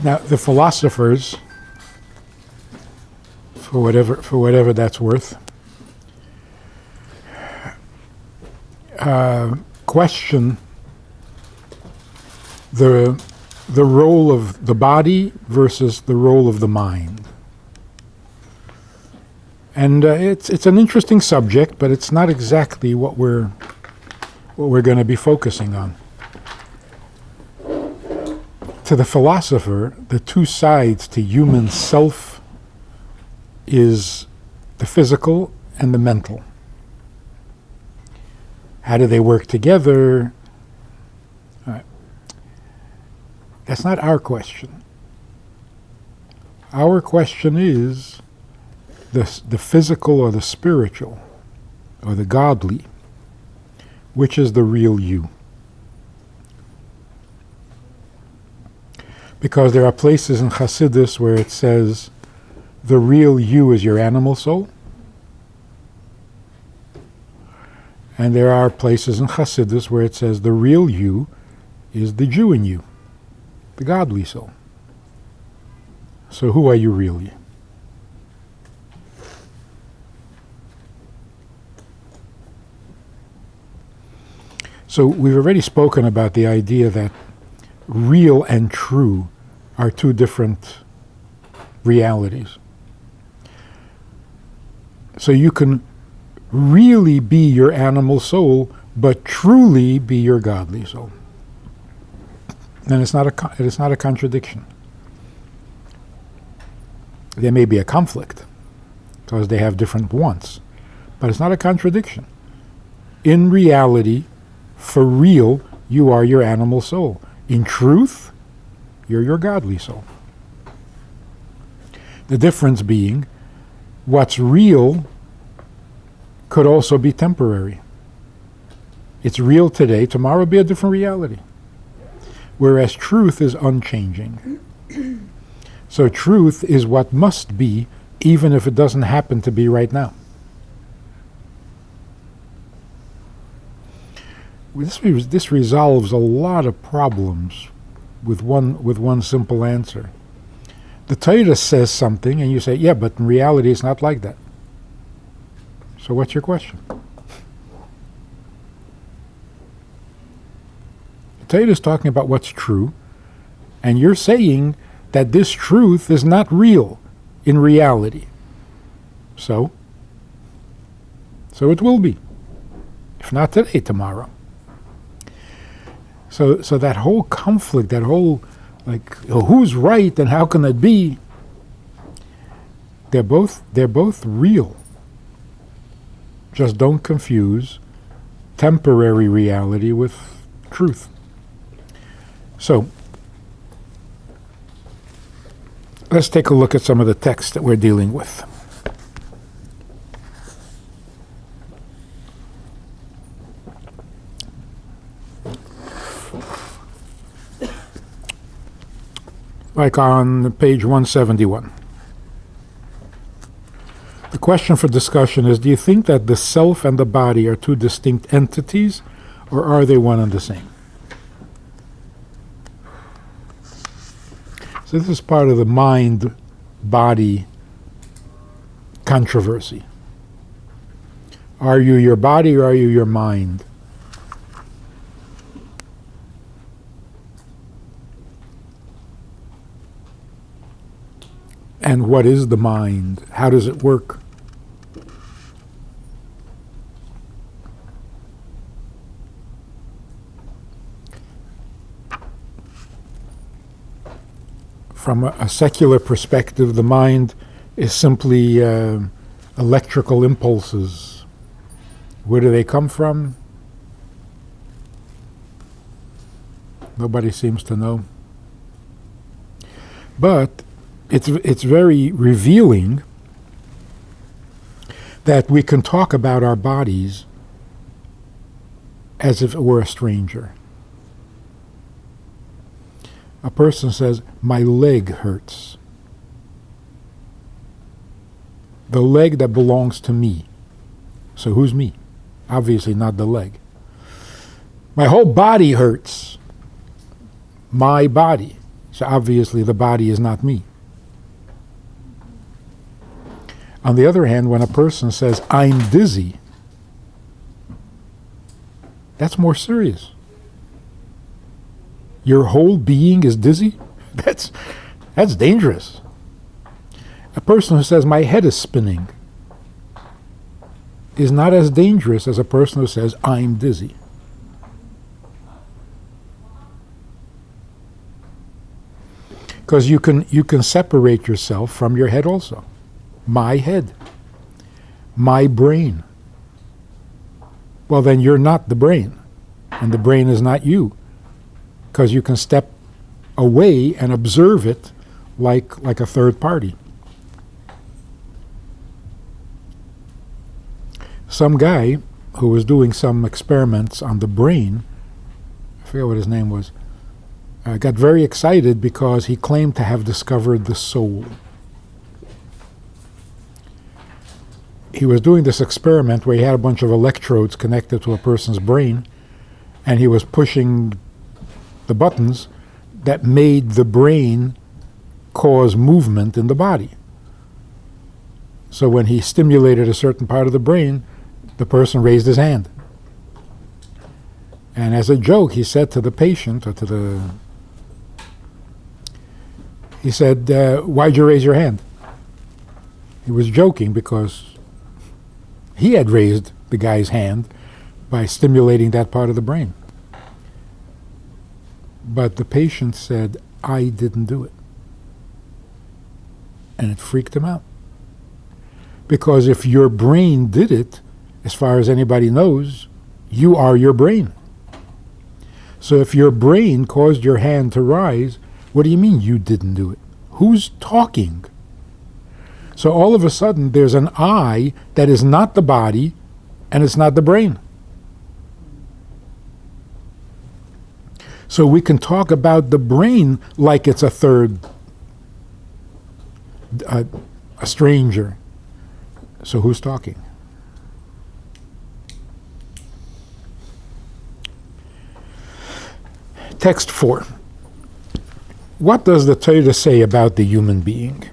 Now, the philosophers, for whatever that's worth, question the role of the body versus the role of the mind. And it's an interesting subject, but it's not exactly what we're going to be focusing on. To the philosopher, the two sides to human self is the physical and the mental. How do they work together? That's not our question. Our question is the physical or the spiritual or the godly, which is the real you. Because there are places in Hasidus where it says the real you is your animal soul. And there are places in Hasidus where it says the real you is the Jew in you, the godly soul. So who are you really? So we've already spoken about the idea that real and true are two different realities. So you can really be your animal soul, but truly be your godly soul. And it's not a contradiction. There may be a conflict because they have different wants, but it's not a contradiction. In reality, for real, you are your animal soul. In truth, you're your godly soul. The difference being, what's real could also be temporary. It's real today, tomorrow will be a different reality. Whereas truth is unchanging. So truth is what must be, even if it doesn't happen to be right now. This resolves a lot of problems with one simple answer. The Torah says something and you say, yeah, but in reality it's not like that. So what's your question? The Torah is talking about what's true, and you're saying that this truth is not real in reality. So it will be. If not today, tomorrow. So that whole conflict, that whole, like, who's right and how can it be? They're both real. Just don't confuse temporary reality with truth. So let's take a look at some of the texts that we're dealing with. Like on page 171. The question for discussion is, do you think that the self and the body are two distinct entities, or are they one and the same? So this is part of the mind-body controversy. Are you your body or are you your mind? And what is the mind? How does it work? From a secular perspective, the mind is simply electrical impulses. Where do they come from? Nobody seems to know. But it's very revealing that we can talk about our bodies as if it were a stranger. A person says, my leg hurts. The leg that belongs to me. So who's me? Obviously not the leg. My whole body hurts. My body. So obviously the body is not me. On the other hand, when a person says, I'm dizzy, that's more serious. Your whole being is dizzy? That's dangerous. A person who says, my head is spinning, is not as dangerous as a person who says, I'm dizzy. Because you can separate yourself from your head also. My head. My brain. Well, then you're not the brain. And the brain is not you. Because you can step away and observe it like a third party. Some guy who was doing some experiments on the brain, I forget what his name was, got very excited because he claimed to have discovered the soul. He was doing this experiment where he had a bunch of electrodes connected to a person's brain, and he was pushing the buttons that made the brain cause movement in the body. So when he stimulated a certain part of the brain, the person raised his hand. And as a joke, he said to the patient, or he said, why'd you raise your hand? He was joking because he had raised the guy's hand by stimulating that part of the brain. But the patient said, I didn't do it. And it freaked him out. Because if your brain did it, as far as anybody knows, you are your brain. So if your brain caused your hand to rise, what do you mean you didn't do it? Who's talking? So all of a sudden there's an I that is not the body and it's not the brain. So we can talk about the brain like it's a third, a stranger. So who's talking? Text 4. What does the Torah say about the human being?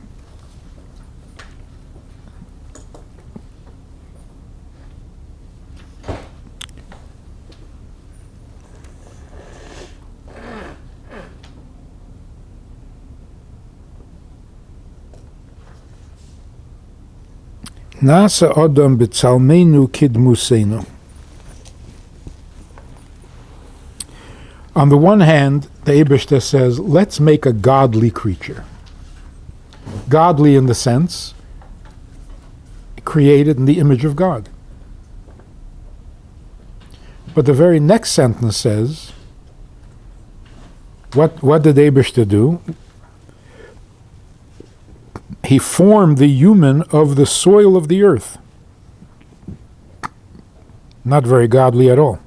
Nasa Adam b'tzalmeinu kidmuseinu. On the one hand, the Eibishter says, let's make a godly creature. Godly in the sense, created in the image of God. But the very next sentence says, what did Eibishter do? He formed the human of the soil of the earth. Not very godly at all.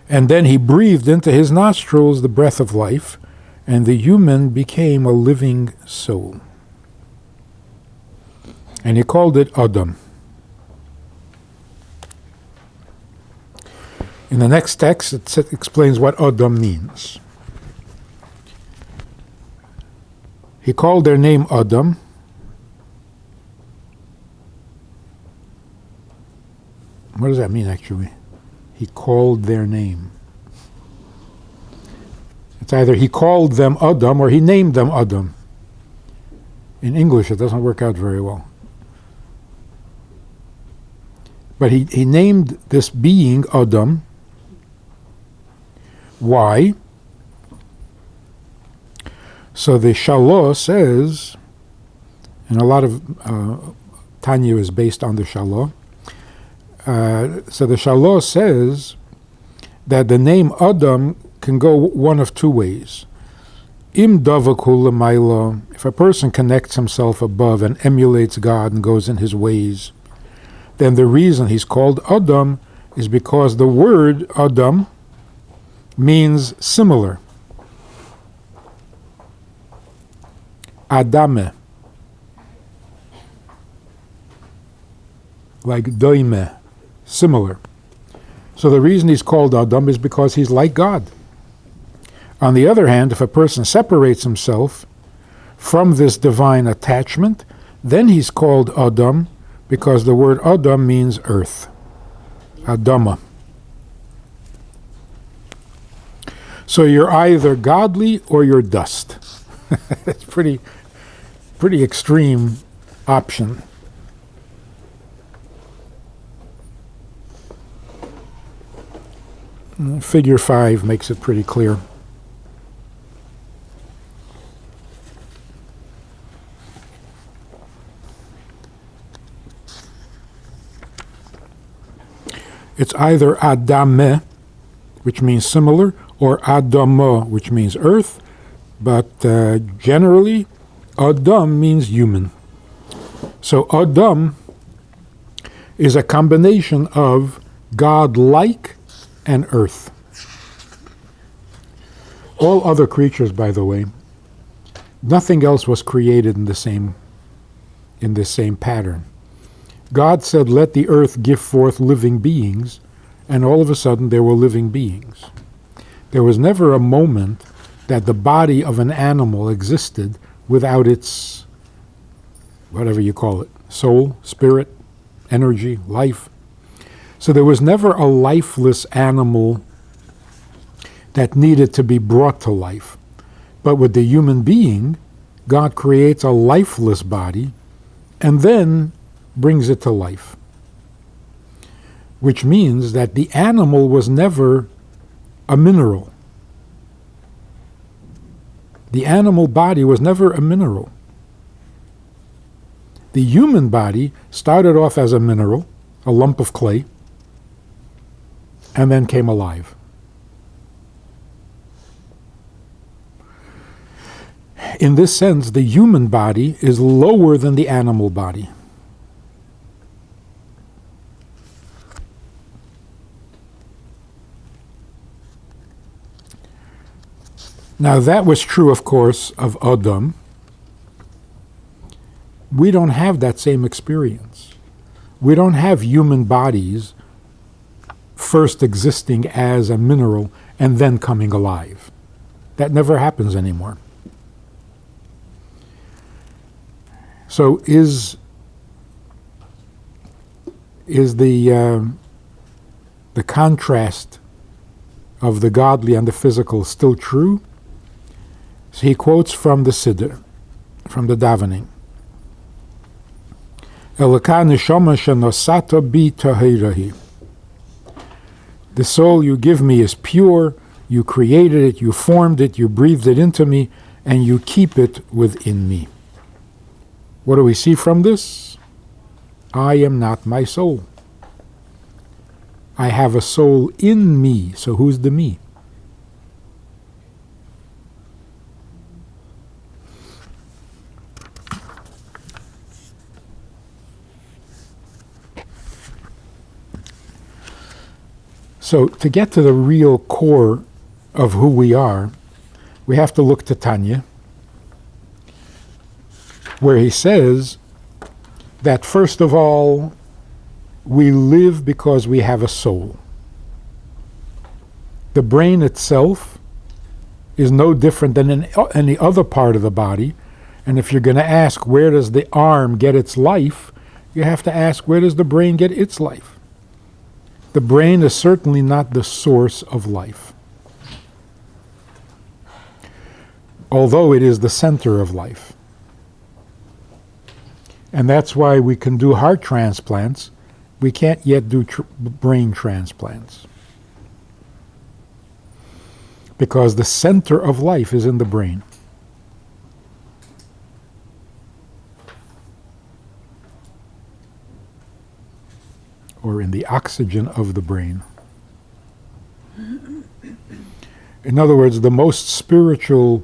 And then he breathed into his nostrils the breath of life, and the human became a living soul. And he called it Adam. In the next text, it explains what Adam means. He called their name Adam. What does that mean, actually? He called their name. It's either he called them Adam or he named them Adam. In English, it doesn't work out very well. But he named this being Adam. Why? So the Shalah says, and a lot of Tanya is based on the Shalah. So the Shalah says that the name Adam can go one of two ways. Im davakul l'mayla, if a person connects himself above and emulates God and goes in his ways, then the reason he's called Adam is because the word Adam means similar. Adame, like doime, similar. So the reason he's called Adam is because he's like God. On the other hand, if a person separates himself from this divine attachment, then he's called Adam, because the word Adam means earth. Adama. So you're either godly or you're dust. It's pretty extreme option. Figure 5 makes it pretty clear. It's either Adame, which means similar, or Adama, which means earth, but generally Adam means human. So Adam is a combination of God-like and earth. All other creatures, by the way, nothing else was created in this same pattern. God said, let the earth give forth living beings, and all of a sudden there were living beings. There was never a moment that the body of an animal existed without its, whatever you call it, soul, spirit, energy, life. So there was never a lifeless animal that needed to be brought to life. But with the human being, God creates a lifeless body and then brings it to life. Which means that the animal was never a mineral. The animal body was never a mineral. The human body started off as a mineral, a lump of clay, and then came alive. In this sense, the human body is lower than the animal body. Now that was true, of course, of Adam. We don't have that same experience. We don't have human bodies first existing as a mineral and then coming alive. That never happens anymore. So is the contrast of the godly and the physical still true? So he quotes from the Siddur, from the davening. Elaka neshama shenosata bi tahirahi. The soul you give me is pure, you created it, you formed it, you breathed it into me, and you keep it within me. What do we see from this? I am not my soul. I have a soul in me, so who's the me? So to get to the real core of who we are, we have to look to Tanya, where he says that first of all, we live because we have a soul. The brain itself is no different than any other part of the body, and if you're going to ask where does the arm get its life, you have to ask where does the brain get its life. The brain is certainly not the source of life, although it is the center of life. And that's why we can do heart transplants. We can't yet do brain transplants, because the center of life is in the brain. Or in the oxygen of the brain. In other words, the most spiritual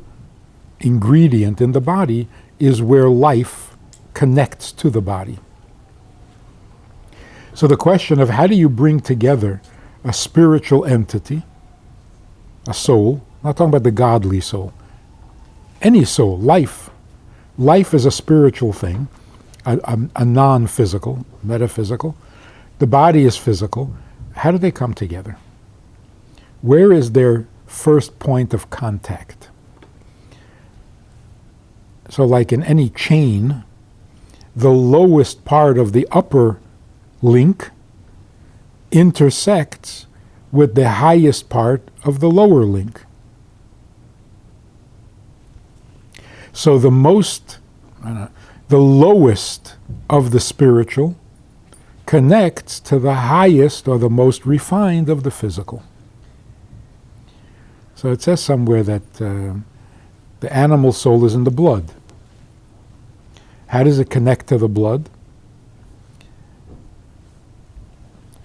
ingredient in the body is where life connects to the body. So the question of how do you bring together a spiritual entity, a soul, I'm not talking about the godly soul, any soul, life. Life is a spiritual thing, a non-physical, metaphysical. The body is physical. How do they come together? Where is their first point of contact. So like in any chain, the lowest part of the upper link intersects with the highest part of the lower link. So the lowest of the spiritual connects to the highest or the most refined of the physical. So it says somewhere that the animal soul is in the blood. How does it connect to the blood?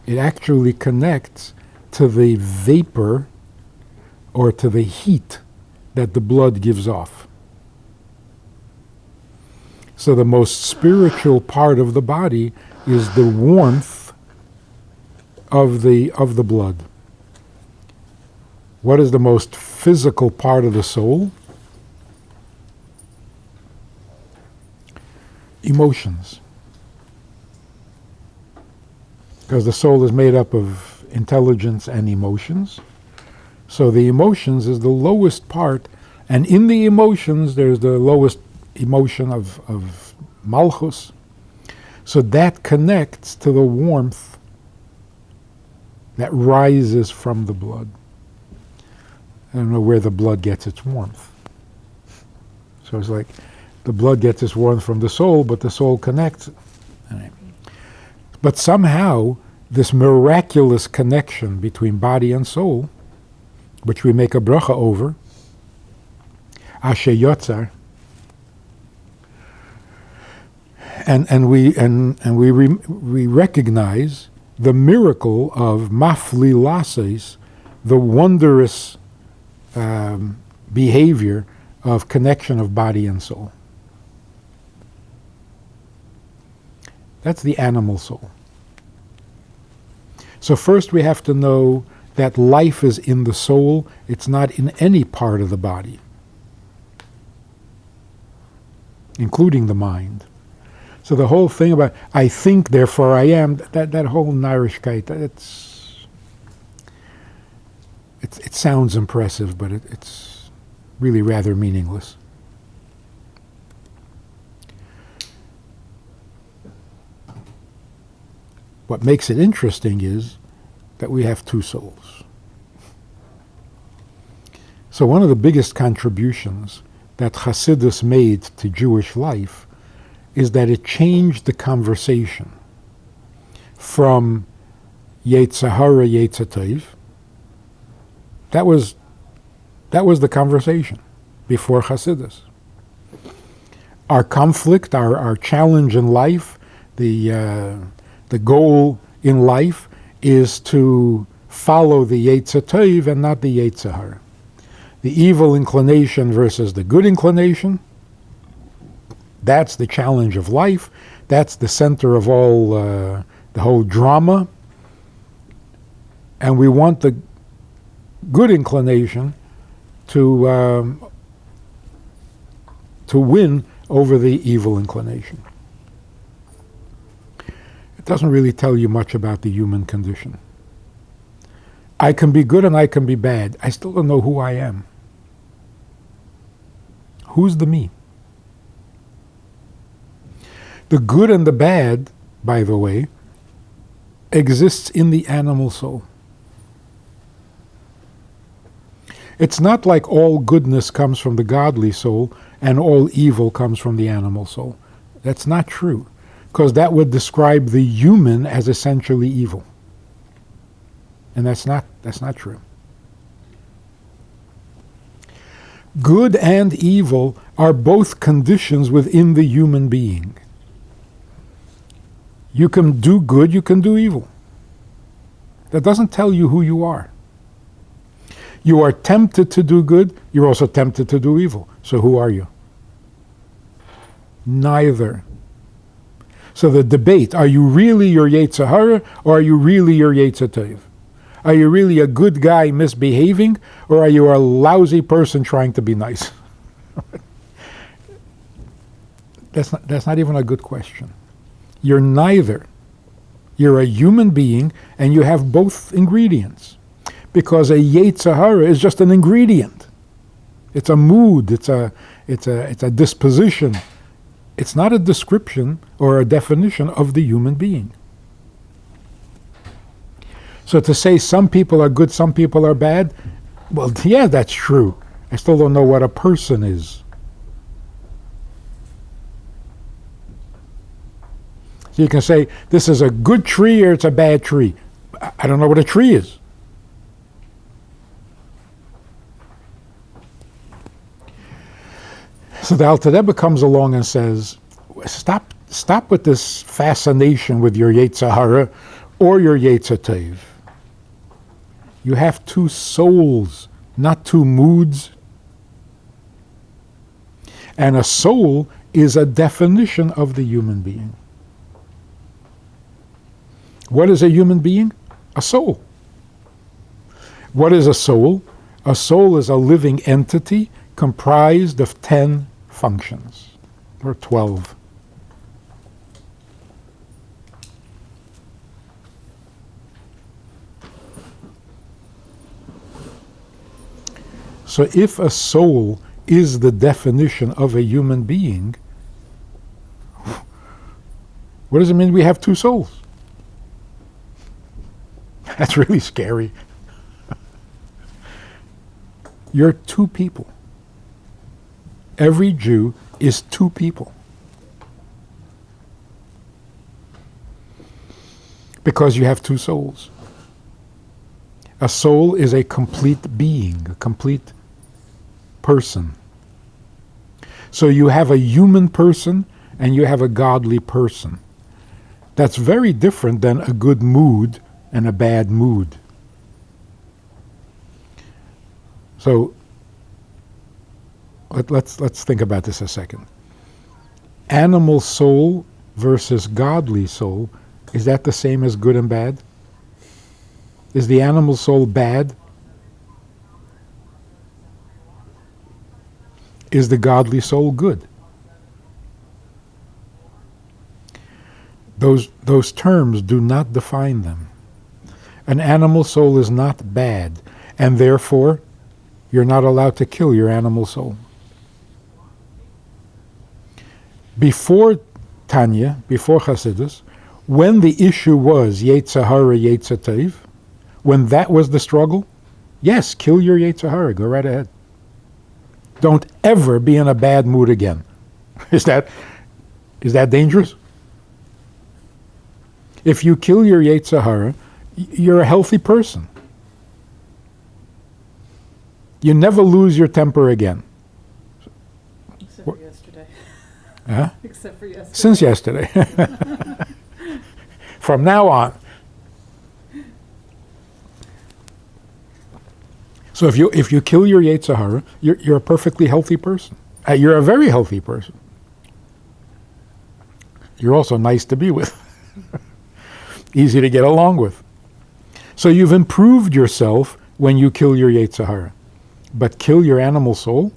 It actually connects to the vapor or to the heat that the blood gives off. So the most spiritual part of the body is the warmth of the blood. What is the most physical part of the soul? Emotions. Because the soul is made up of intelligence and emotions. So the emotions is the lowest part, and in the emotions there's the lowest emotion of malchus. So that connects to the warmth that rises from the blood. I don't know where the blood gets its warmth. So it's like the blood gets its warmth from the soul, but the soul connects. But somehow, this miraculous connection between body and soul, which we make a bracha over, Asher Yotzar, and we recognize the miracle of mafli lases, the wondrous behavior of connection of body and soul. That's the animal soul. So first we have to know that life is in the soul. It's not in any part of the body, including the mind. So the whole thing about I think, therefore I am, that whole Narishkeit, it sounds impressive, but it's really rather meaningless. What makes it interesting is that we have two souls. So one of the biggest contributions that Hasidus made to Jewish life is that it changed the conversation from Yetzer Hara, Yetzer Tov. That was the conversation before Hasidus. Our conflict, our challenge in life, the goal in life is to follow the Yetzer Tov and not the Yetzer Hara. The evil inclination versus the good inclination, that's the challenge of life. That's the center of all the whole drama. And we want the good inclination to win over the evil inclination. It doesn't really tell you much about the human condition. I can be good and I can be bad. I still don't know who I am. Who's the me? The good and the bad, by the way, exists in the animal soul. It's not like all goodness comes from the godly soul and all evil comes from the animal soul. That's not true, because that would describe the human as essentially evil. And that's not true. Good and evil are both conditions within the human being. You can do good, you can do evil. That doesn't tell you who you are. You are tempted to do good, you're also tempted to do evil. So who are you? Neither. So the debate, are you really your Yetzer Hara or are you really your Yetzer Tov? Are you really a good guy misbehaving or are you a lousy person trying to be nice? That's not even a good question. You're neither. You're a human being and you have both ingredients. because a Yetzer Hara is just an ingredient. It's a mood. It's a disposition. It's not a description or a definition of the human being. So to say some people are good, some people are bad, well, yeah, that's true. I still don't know what a person is. So you can say this is a good tree or it's a bad tree. I don't know what a tree is. So the Alter Rebbe comes along and says, stop with this fascination with your Yetzer Hara or your Yetzer Tov. You have two souls, not two moods. And a soul is a definition of the human being. What is a human being? A soul. What is a soul? A soul is a living entity comprised of 10 functions, or 12. So if a soul is the definition of a human being, what does it mean we have two souls? That's really scary. You're two people. Every Jew is two people. Because you have two souls. A soul is a complete being, a complete person. So you have a human person and you have a godly person. That's very different than a good mood and a bad mood. So let's think about this a second. Animal soul versus godly soul, is that the same as good and bad? Is the animal soul bad? Is the godly soul good? Those terms do not define them. An animal soul is not bad, and therefore you're not allowed to kill your animal soul. Before Tanya, before Hasidus, when the issue was Yetzer Hara, Yetzer Tov, when that was the struggle, yes, kill your Yetzer Hara, go right ahead. Don't ever be in a bad mood again. Is that dangerous? If you kill your Yetzer Hara, you're a healthy person. You never lose your temper again. Except for yesterday. Huh? Except for yesterday. Since yesterday. From now on. So if you kill your Yetzer Hara, you're a perfectly healthy person. You're a very healthy person. You're also nice to be with. Easy to get along with. So you've improved yourself when you kill your Yetzer Hara. But kill your animal soul?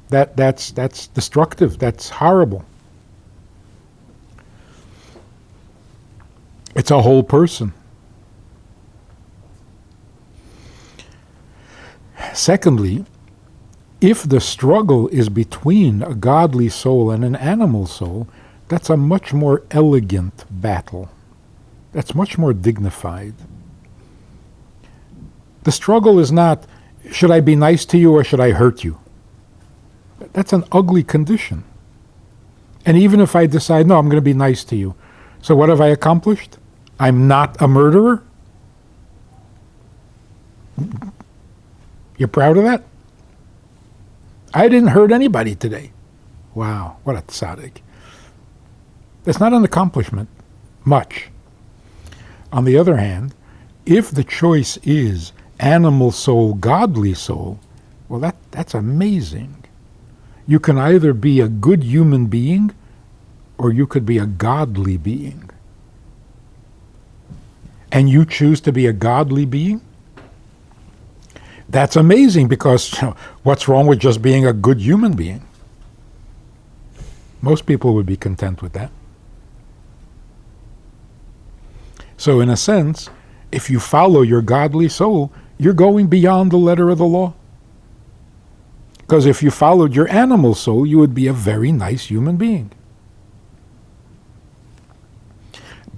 That's destructive. That's horrible. It's a whole person. Secondly, if the struggle is between a godly soul and an animal soul, that's a much more elegant battle. That's much more dignified. The struggle is not, should I be nice to you or should I hurt you? That's an ugly condition. And even if I decide, no, I'm going to be nice to you, so what have I accomplished? I'm not a murderer? You're proud of that? I didn't hurt anybody today. Wow, what a tzaddik. That's not an accomplishment, much. On the other hand, if the choice is animal soul, godly soul, well, that's amazing. You can either be a good human being or you could be a godly being. And you choose to be a godly being? That's amazing, because what's wrong with just being a good human being? Most people would be content with that. So in a sense, if you follow your godly soul, you're going beyond the letter of the law. Because if you followed your animal soul, you would be a very nice human being.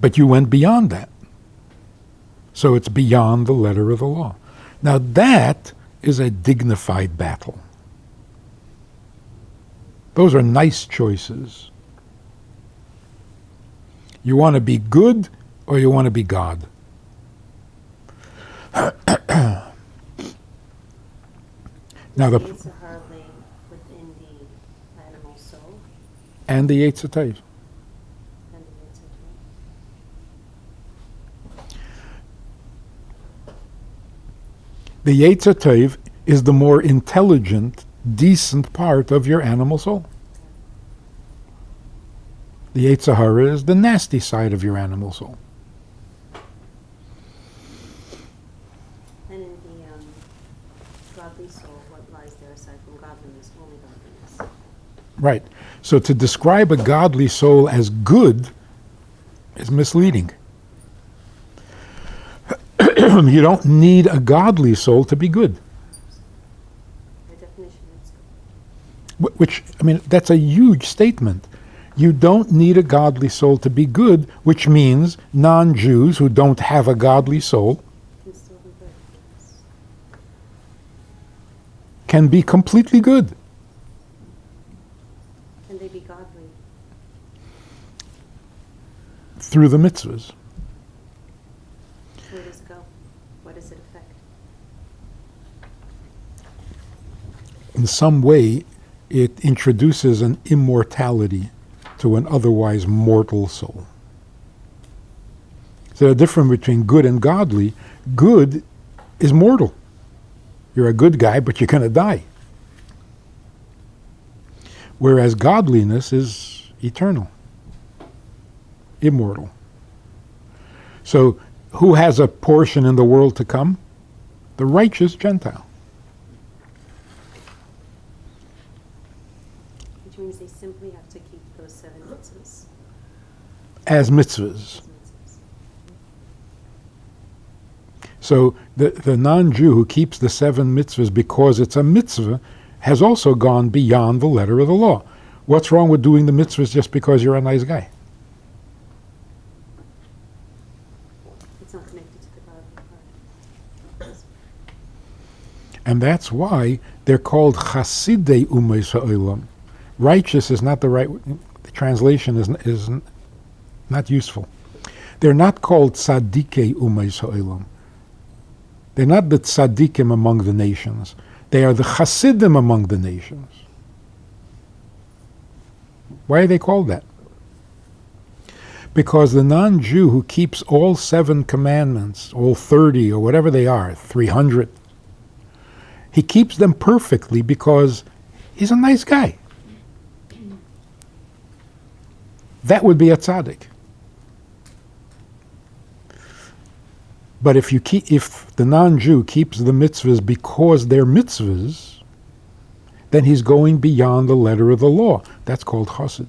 But you went beyond that. So it's beyond the letter of the law. Now that is a dignified battle. Those are nice choices. You want to be good or you want to be God? Now the These are hardly within the animal soul and the Yetzer Tov. and the Yetzer Tov. The Yetzer Tov is the more intelligent, decent part of your animal soul. The Yetzer Hara is the nasty side of your animal soul. And in the godly soul, what lies there aside from godliness? Only godliness. Right. So to describe a godly soul as good is misleading. You don't need a godly soul to be good. By definition, it's good. Which, I mean, that's a huge statement. You don't need a godly soul to be good, which means non-Jews who don't have a godly soul Can still be good. Yes. can be completely good. Can they be godly? Through the mitzvahs. Where does it go? What does it affect? In some way, it introduces an immortality to an otherwise mortal soul. So the difference between good and godly, good is mortal. You're a good guy, but you're going to die. Whereas godliness is eternal, immortal. So who has a portion in the world to come? The righteous Gentile. Which means they simply have to keep those 7 mitzvahs. As mitzvahs. As mitzvahs. So the non-Jew who keeps the 7 mitzvahs because it's a mitzvah has also gone beyond the letter of the law. What's wrong with doing the mitzvahs just because you're a nice guy? It's not connected to the godly part. And that's why they're called chasidei umeis ha'olam. Righteous is not the right, the translation is not useful. They're not called tzadikei umeis ha'olam. They're not the tzaddikim among the nations. They are the chasidim among the nations. Why are they called that? Because the non-Jew who keeps all 7 commandments, all 30 or whatever they are, 300, he keeps them perfectly because he's a nice guy. That would be a tzaddik. But if the non-Jew keeps the mitzvahs because they're mitzvahs, then he's going beyond the letter of the law. That's called chassid.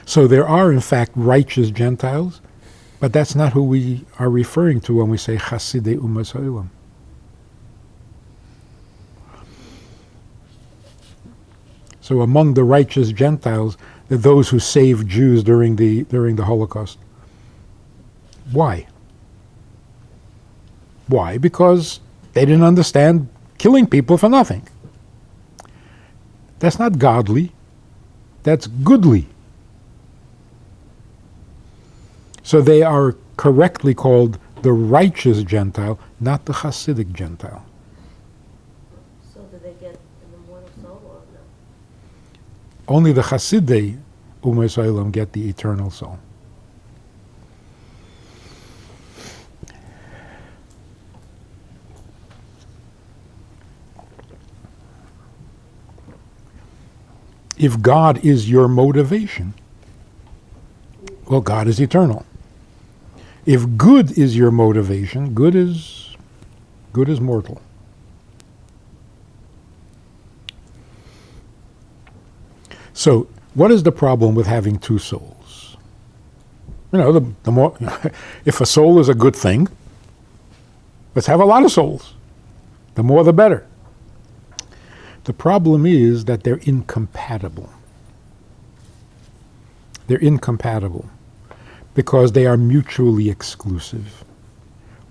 So there are, in fact, righteous Gentiles, but that's not who we are referring to when we say chasidei umas ha'olam. So among the righteous Gentiles, they're those who saved Jews during the Holocaust. Why? Why? Because they didn't understand killing people for nothing. That's not godly. That's goodly. So they are correctly called the righteous Gentile, not the Hasidic Gentile. So do they get an immortal soul or no? Only the Hasidei Umeis Ha'olam get the eternal soul. If God is your motivation, well, God is eternal. If good is your motivation, good is mortal. So, what is the problem with having 2 souls? the more, if a soul is a good thing, let's have a lot of souls. The more the better. The problem is that they're incompatible. They're incompatible because they are mutually exclusive.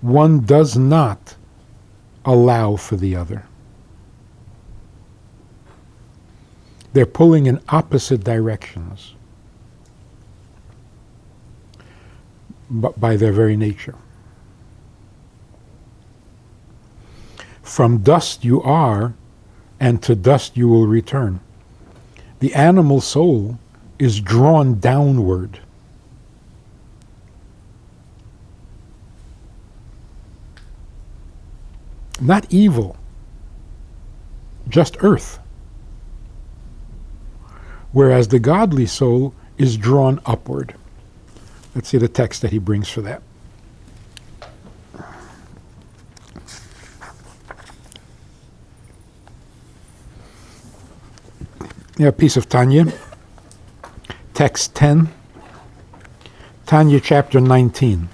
One does not allow for the other. They're pulling in opposite directions by their very nature. From dust you are, and to dust you will return. The animal soul is drawn downward. Not evil, just earth. Whereas the godly soul is drawn upward. Let's see the text that he brings for that. Yeah, a piece of Tanya, text 10, Tanya chapter 19.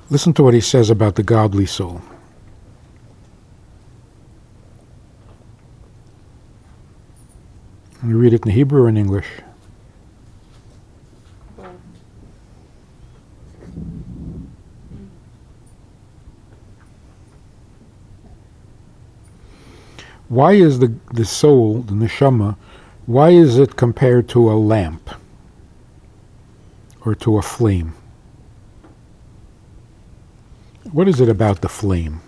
Listen to what he says about the godly soul. You read it in Hebrew or in English? Why is the soul, the neshama, why is it compared to a lamp or to a flame? What is it about the flame?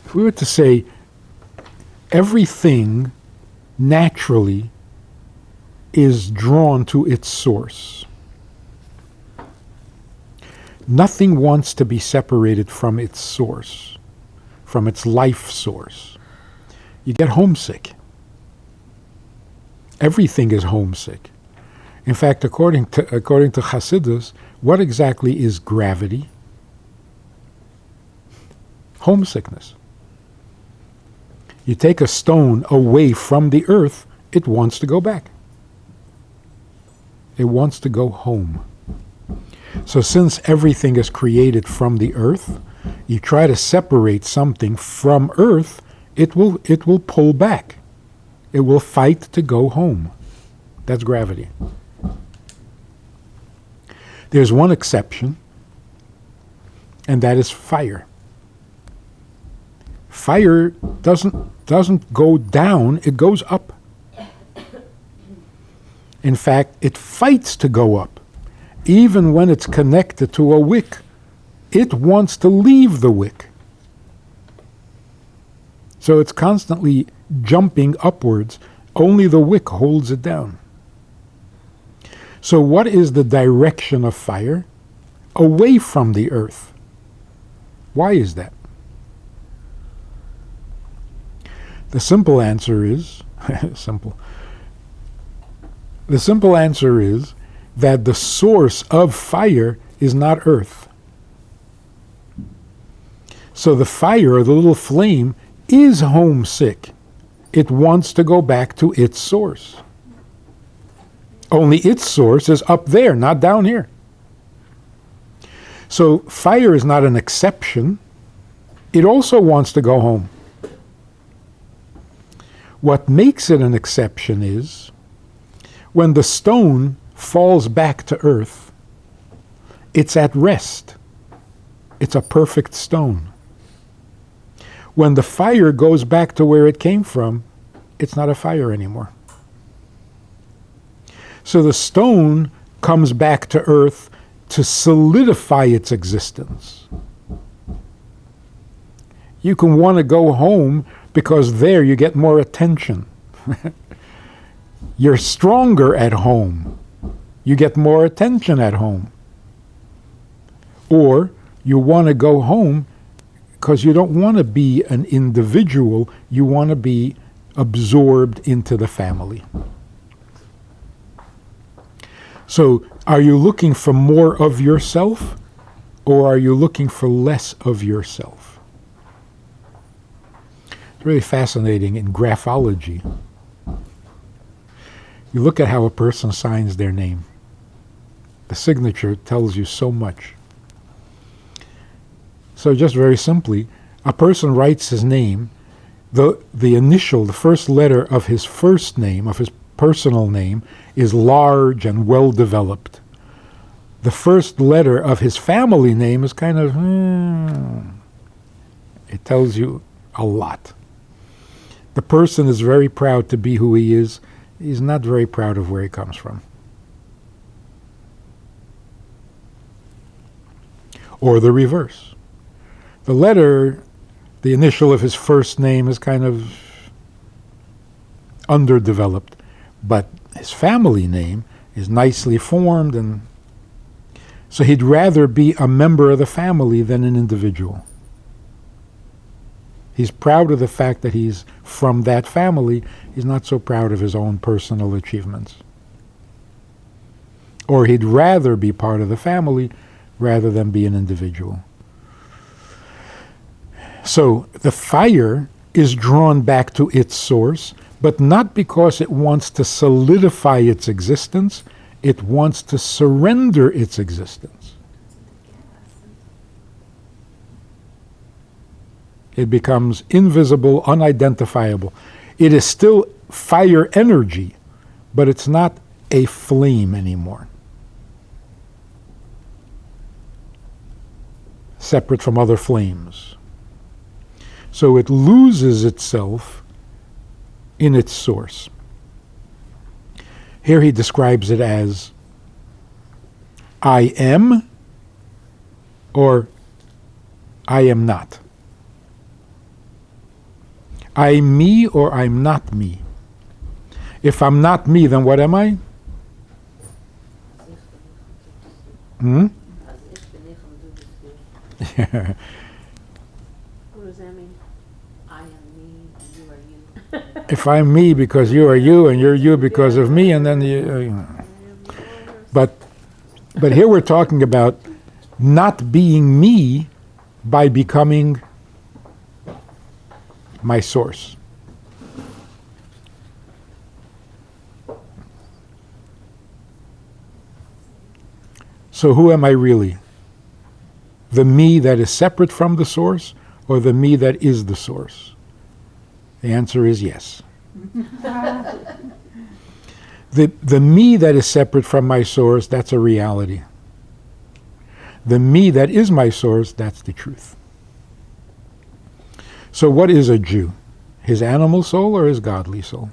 If we were to say everything naturally is drawn to its source, nothing wants to be separated from its source, from its life source. You get homesick. Everything is homesick. In fact, according to Hasidus, what exactly is gravity? Homesickness. You take a stone away from the earth, it wants to go back. It wants to go home. So since everything is created from the earth, you try to separate something from earth, it will pull back. It will fight to go home. That's gravity. There's one exception, and that is fire. Fire doesn't go down, it goes up. In fact, it fights to go up. Even when it's connected to a wick, it wants to leave the wick. So it's constantly jumping upwards. Only the wick holds it down. So what is the direction of fire? Away from the earth. Why is that? The simple answer is, The simple answer is that the source of fire is not earth. So the fire, or the little flame, is homesick. It wants to go back to its source. Only its source is up there, not down here. So fire is not an exception. It also wants to go home. What makes it an exception is when the stone falls back to earth, it's at rest. It's a perfect stone. When the fire goes back to where it came from, it's not a fire anymore. So the stone comes back to earth to solidify its existence. You can want to go home because there you get more attention. You're stronger at home. You get more attention at home. Or you want to go home because you don't want to be an individual. You want to be absorbed into the family. So are you looking for more of yourself, or are you looking for less of yourself? It's really fascinating in graphology. You look at how a person signs their name. The signature tells you so much. So just very simply, a person writes his name, the initial, the first letter of his first name, of his personal name, is large and well developed. The first letter of his family name is kind of, it tells you a lot. The person is very proud to be who he is. He's not very proud of where he comes from. Or the reverse. The letter, the initial of his first name is kind of underdeveloped, but his family name is nicely formed, and so he'd rather be a member of the family than an individual. He's proud of the fact that he's from that family. He's not so proud of his own personal achievements. Or he'd rather be part of the family rather than be an individual. So the fire is drawn back to its source, but not because it wants to solidify its existence. It wants to surrender its existence. It becomes invisible, unidentifiable. It is still fire energy, but it's not a flame anymore. Separate from other flames. So it loses itself in its source. Here he describes it as I am or I am not. I'm me or I'm not me. If I'm not me, then what am I? What does that mean? I am me, you are you. If I'm me because you are you, and you're you because of me, and then you. But here we're talking about not being me by becoming my source. So who am I really? The me that is separate from the source, or the me that is the source? The answer is yes. The me that is separate from my source, that's a reality. The me that is my source, that's the truth. So what is a Jew? His animal soul or his godly soul?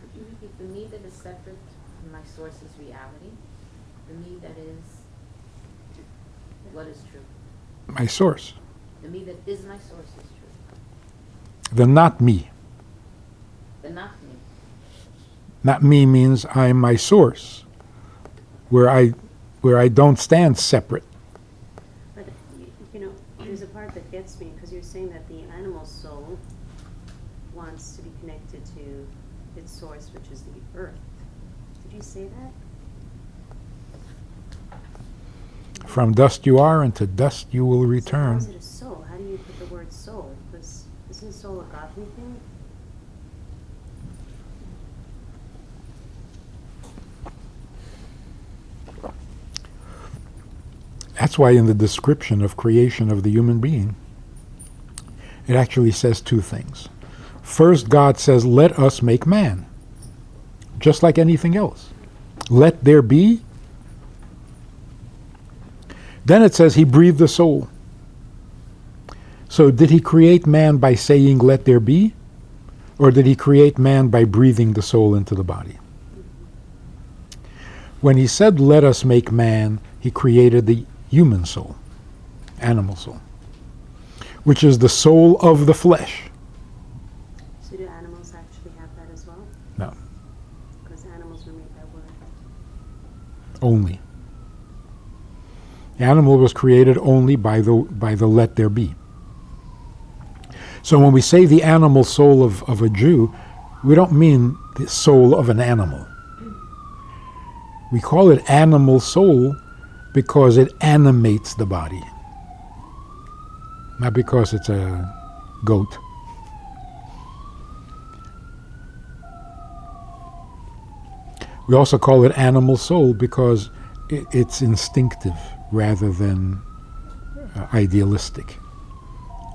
Could you repeat? The me that is separate from my source is reality. The me that is what is true? My source. The me that is my source is true. The not me. The not me. Not me means I'm my source, where I don't stand separate. But, you know, there's a part that gets me, because you're saying that the animal soul wants to be connected to its source, which is the earth. Did you say that? From dust you are, and to dust you will return. So how is it a soul? How do you put the word soul? Because isn't soul a godly thing? That's why in the description of creation of the human being, it actually says two things. First, God says, let us make man. Just like anything else. Let there be. Then it says he breathed the soul. So did he create man by saying, let there be? Or did he create man by breathing the soul into the body? When he said, let us make man, he created the human soul, animal soul, which is the soul of the flesh. So do animals actually have that as well? No. Because animals were made by word. Only. The animal was created only by the let there be. So when we say the animal soul of a Jew, we don't mean the soul of an animal. We call it animal soul because it animates the body. not because it's a goat. We also call it animal soul because it's instinctive rather than idealistic,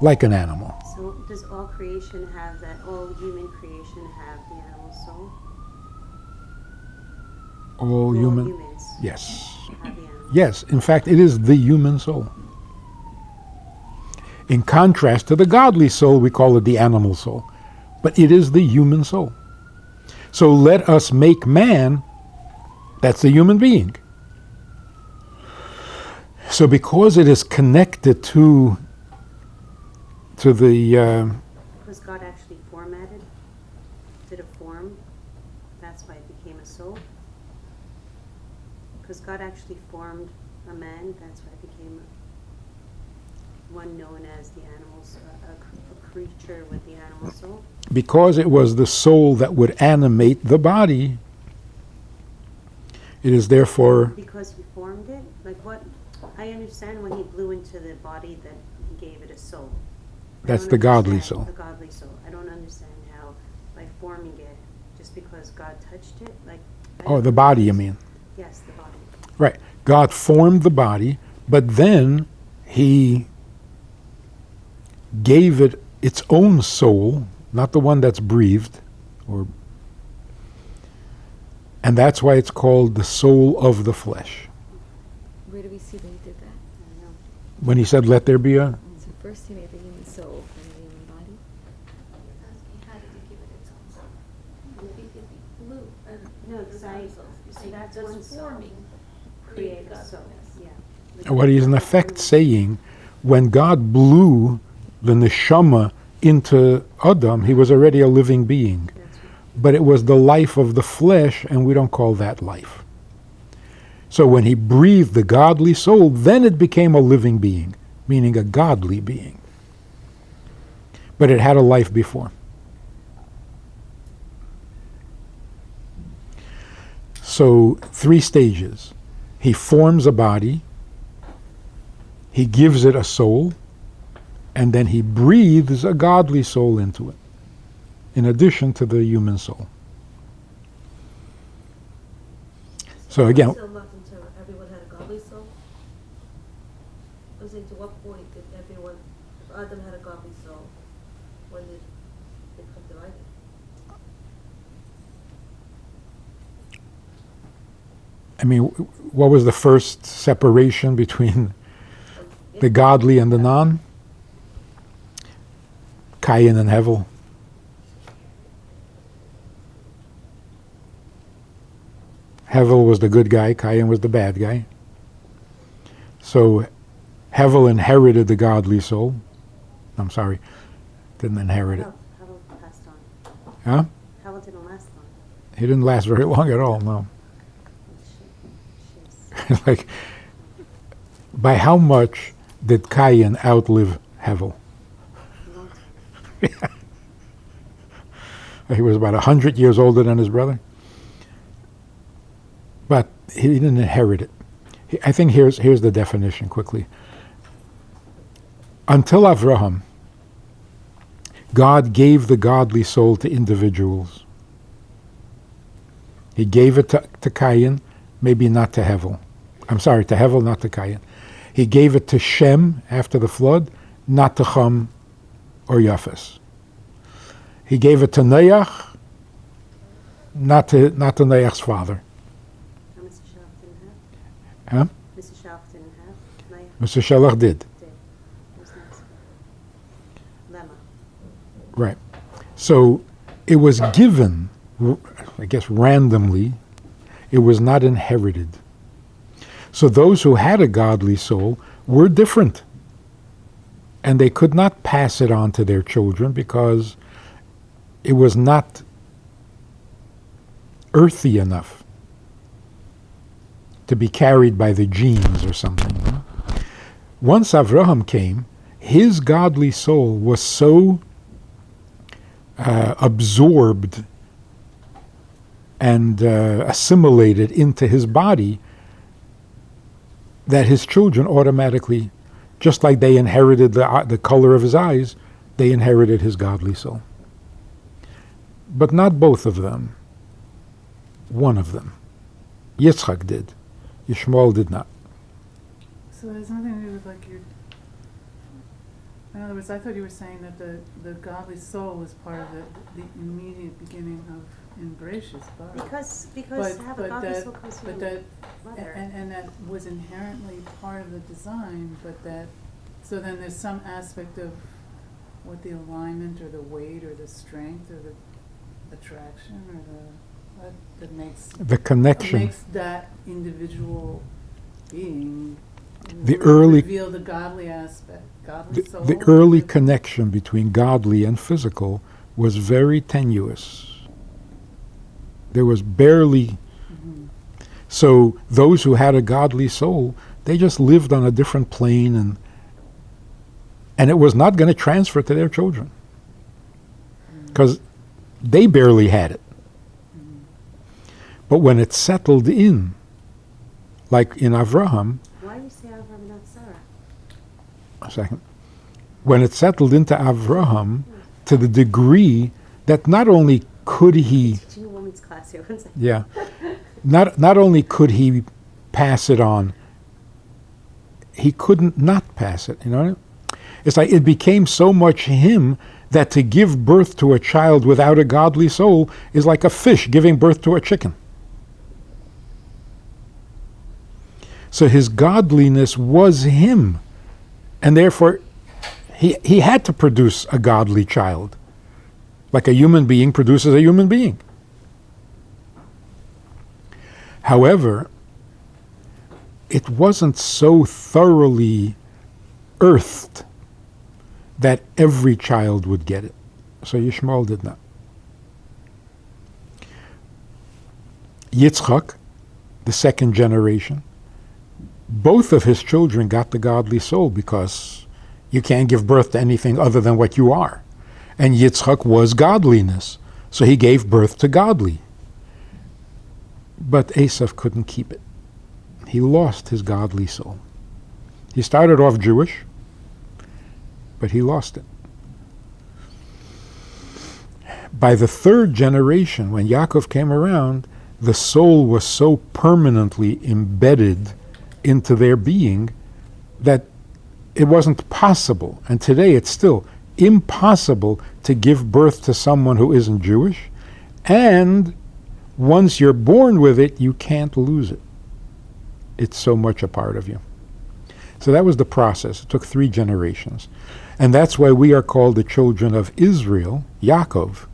like an animal. So does all creation have that, all human creation have the animal soul? All human, humans yes. have the animal Yes, in fact, it is the human soul. In contrast to the godly soul, we call it the animal soul. But it is the human soul. So let us make man, that's the human being. So because it is connected to the, Was God actually formatted? Did it form? That's why it became a soul? Because God actually formed a man, that's why it became one known as the animals, a creature with the animal soul. because it was the soul that would animate the body, it is therefore, Because he formed it? Like what? I understand when he blew into the body that he gave it a soul. I that's don't the godly understand soul. The godly soul. I don't understand how, by forming it, just because God touched it, like. I Oh, don't the body, you understand. mean? Yes, the body. Right. God formed the body, but then he gave it its own soul, not the one that's breathed, and that's why it's called the soul of the flesh. Where do we see that he did that? I know. When he said, let there be a, So first he made the human soul from the human body. How did he give it its own soul? If he blew No, because that's one soul. forming. Create a soul, yeah. what he's in effect saying, when God blew the neshama into Adam, he was already a living being. That's right. But it was the life of the flesh, and we don't call that life. So when he breathed the godly soul, then it became a living being, meaning a godly being. But it had a life before. So 3 stages. He forms a body, he gives it a soul, and then he breathes a godly soul into it, in addition to the human soul. So again, Still not until everyone had a godly soul. I'm saying, to what point did everyone, if Adam had a godly soul, when did it become divided? I mean, what was the first separation between the godly and the non? Cain and Hevel. Hevel was the good guy, Cain was the bad guy. So Hevel inherited the godly soul. I'm sorry, didn't inherit it. Havel passed on. Huh? Havel didn't last long. He didn't last very long at all, no. She's Like, by how much did Cain outlive Hevel? long. He was about 100 years older than his brother. But he didn't inherit it. I think here's the definition quickly. Until Avraham, God gave the godly soul to individuals. He gave it to Cain, maybe not to Hevel. I'm sorry, to Hevel, not to Cain. He gave it to Shem after the flood, not to Cham or Yafes. He gave it to Noach, not to Noach's father. How Mr. Shelf didn't Huh? have? Mr. Shelf didn't have? Maya Mr. Shelach did. did. It was nice. Lemma. Right. So it was given, I guess randomly, it was not inherited. So those who had a godly soul were different. And they could not pass it on to their children because it was not earthy enough to be carried by the genes or something. Once Avraham came, his godly soul was so absorbed and assimilated into his body that his children automatically Just like they inherited the color of his eyes, they inherited his godly soul. But not both of them. One of them. Yitzchak did. Yishmael did not. So it has nothing to do with like your. In other words, I thought you were saying that the godly soul was part of the immediate beginning of in Bereshit's birth. Because But- to have a but godly that- soul comes from but the that mother. And that was inherently part of the design, but that, so then there's some aspect of what the alignment or the weight or the strength or the attraction or that makes The connection. makes that individual being reveal the godly aspect, godly soul. The early connection between godly and physical was very tenuous. There was barely. So those who had a godly soul, they just lived on a different plane, and it was not going to transfer to their children because they barely had it. But when it settled in, like in Avraham, Why do you say Avraham, not Sarah? a second, when it settled into Avraham to the degree that not only could he, Teaching a woman's class here. One second. yeah, not only could he pass it on, he couldn't not pass it, you know? It's like it became so much him that to give birth to a child without a godly soul is like a fish giving birth to a chicken. So his godliness was him, and therefore he had to produce a godly child, like a human being produces a human being. However, it wasn't so thoroughly earthed that every child would get it. So Yishmael did not. Yitzchak, the second generation, both of his children got the godly soul because you can't give birth to anything other than what you are. And Yitzchak was godliness, so he gave birth to godly. But Esav couldn't keep it. He lost his godly soul. He started off Jewish, but he lost it. By the third generation, when Yaakov came around, the soul was so permanently embedded into their being that it wasn't possible, and today it's still impossible to give birth to someone who isn't Jewish, and once you're born with it, you can't lose it. It's so much a part of you. So that was the process. It took 3 generations. And that's why we are called the children of Israel, Yaakov,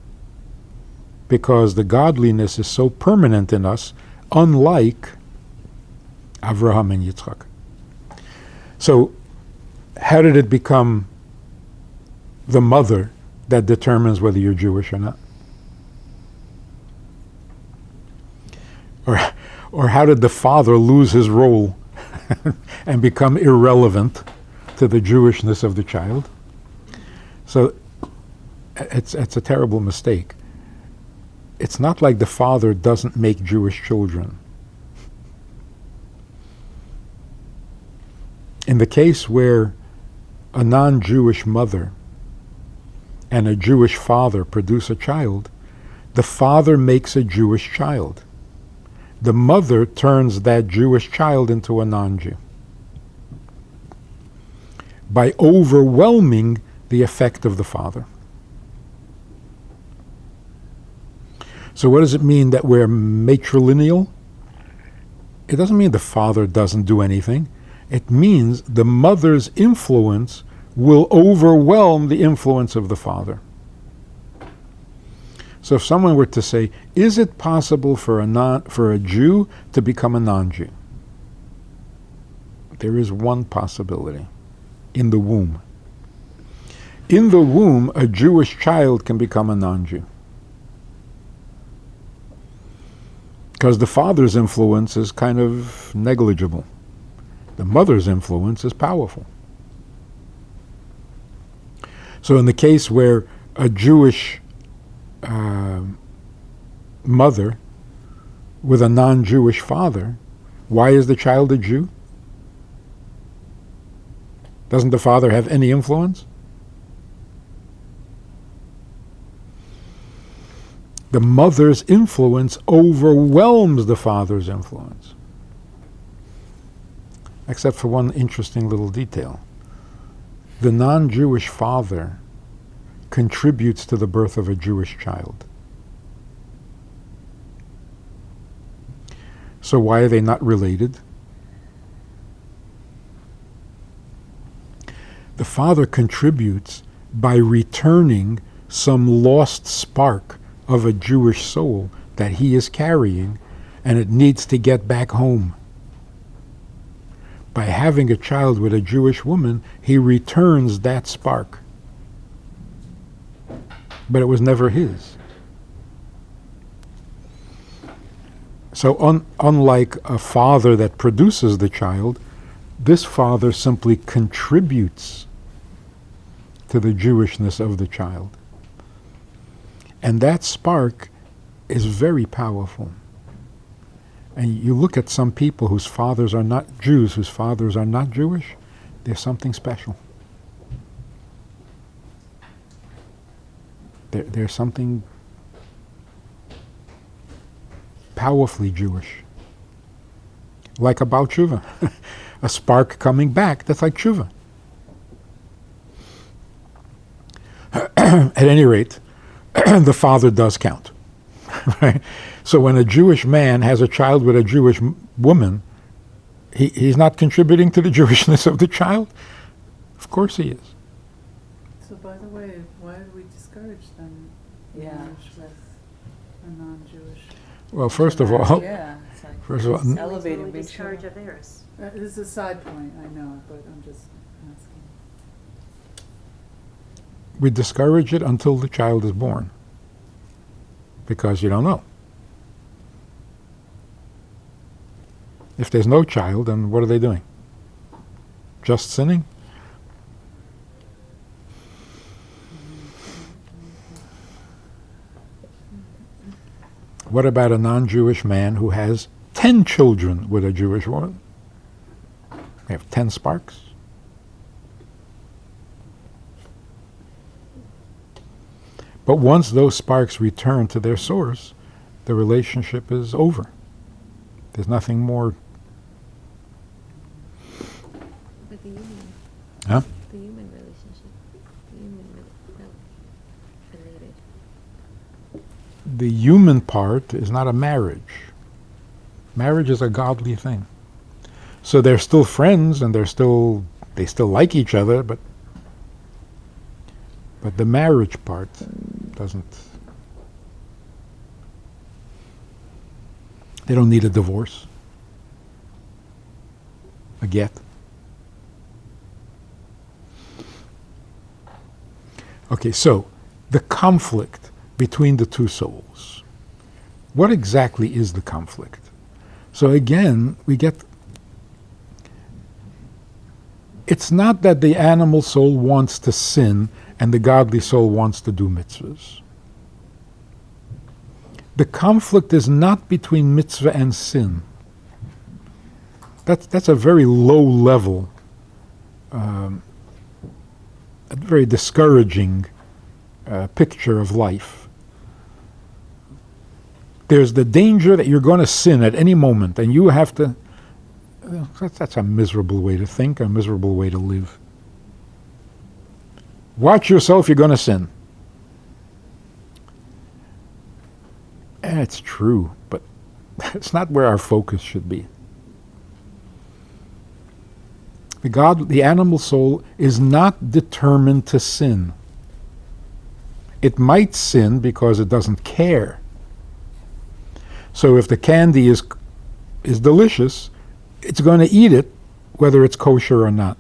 because the godliness is so permanent in us, unlike Avraham and Yitzchak. So how did it become the mother that determines whether you're Jewish or not? Or how did the father lose his role and become irrelevant to the Jewishness of the child? So it's a terrible mistake. It's not like the father doesn't make Jewish children. In the case where a non-Jewish mother and a Jewish father produce a child, the father makes a Jewish child. The mother turns that Jewish child into a non-Jew by overwhelming the effect of the father. So what does it mean that we're matrilineal? It doesn't mean the father doesn't do anything. It means the mother's influence will overwhelm the influence of the father. So if someone were to say, is it possible for a Jew to become a non-Jew? There is one possibility. In the womb. In the womb, a Jewish child can become a non-Jew. Because the father's influence is kind of negligible. The mother's influence is powerful. So in the case where a Jewish mother with a non-Jewish father, why is the child a Jew? Doesn't the father have any influence? The mother's influence overwhelms the father's influence. Except for one interesting little detail. The non-Jewish father contributes to the birth of a Jewish child. So why are they not related? The father contributes by returning some lost spark of a Jewish soul that he is carrying, and it needs to get back home. By having a child with a Jewish woman, he returns that spark. But it was never his. So unlike a father that produces the child, this father simply contributes to the Jewishness of the child. And that spark is very powerful. And you look at some people whose fathers are not Jews, whose fathers are not Jewish, there's something special. There's something powerfully Jewish. Like about tshuva. A spark coming back, that's like tshuva. At any rate, the father does count. Right? So when a Jewish man has a child with a Jewish woman, he's not contributing to the Jewishness of the child? Of course he is. So by the way, why do we discourage them marriage with a non-Jewish? Well, first of all, Yeah, it's like first of all, Always elevating when we big discharge sugar. of theirs. This is a side point, I know, but I'm just asking. we discourage it until the child is born. Because you don't know. If there's no child, then what are they doing? Just sinning? What about a non-Jewish man who has 10 children with a Jewish woman? They have 10 sparks. But once those sparks return to their source, the relationship is over. There's nothing more. But the human, Huh? the human relationship, the human related. The human part is not a marriage. Marriage is a godly thing. So they're still friends and they still like each other, but the marriage part doesn't. They don't need a divorce, a get. Okay, so the conflict between the two souls. What exactly is the conflict? So again, we get. It's not that the animal soul wants to sin and the godly soul wants to do mitzvahs. The conflict is not between mitzvah and sin. That's a very low level, a very discouraging picture of life. There's the danger that you're going to sin at any moment, and you have to. That's a miserable way to think, a miserable way to live. Watch yourself, you're going to sin. It's true, but it's not where our focus should be. The animal soul is not determined to sin. It might sin because it doesn't care. So if the candy is delicious, it's going to eat it, whether it's kosher or not.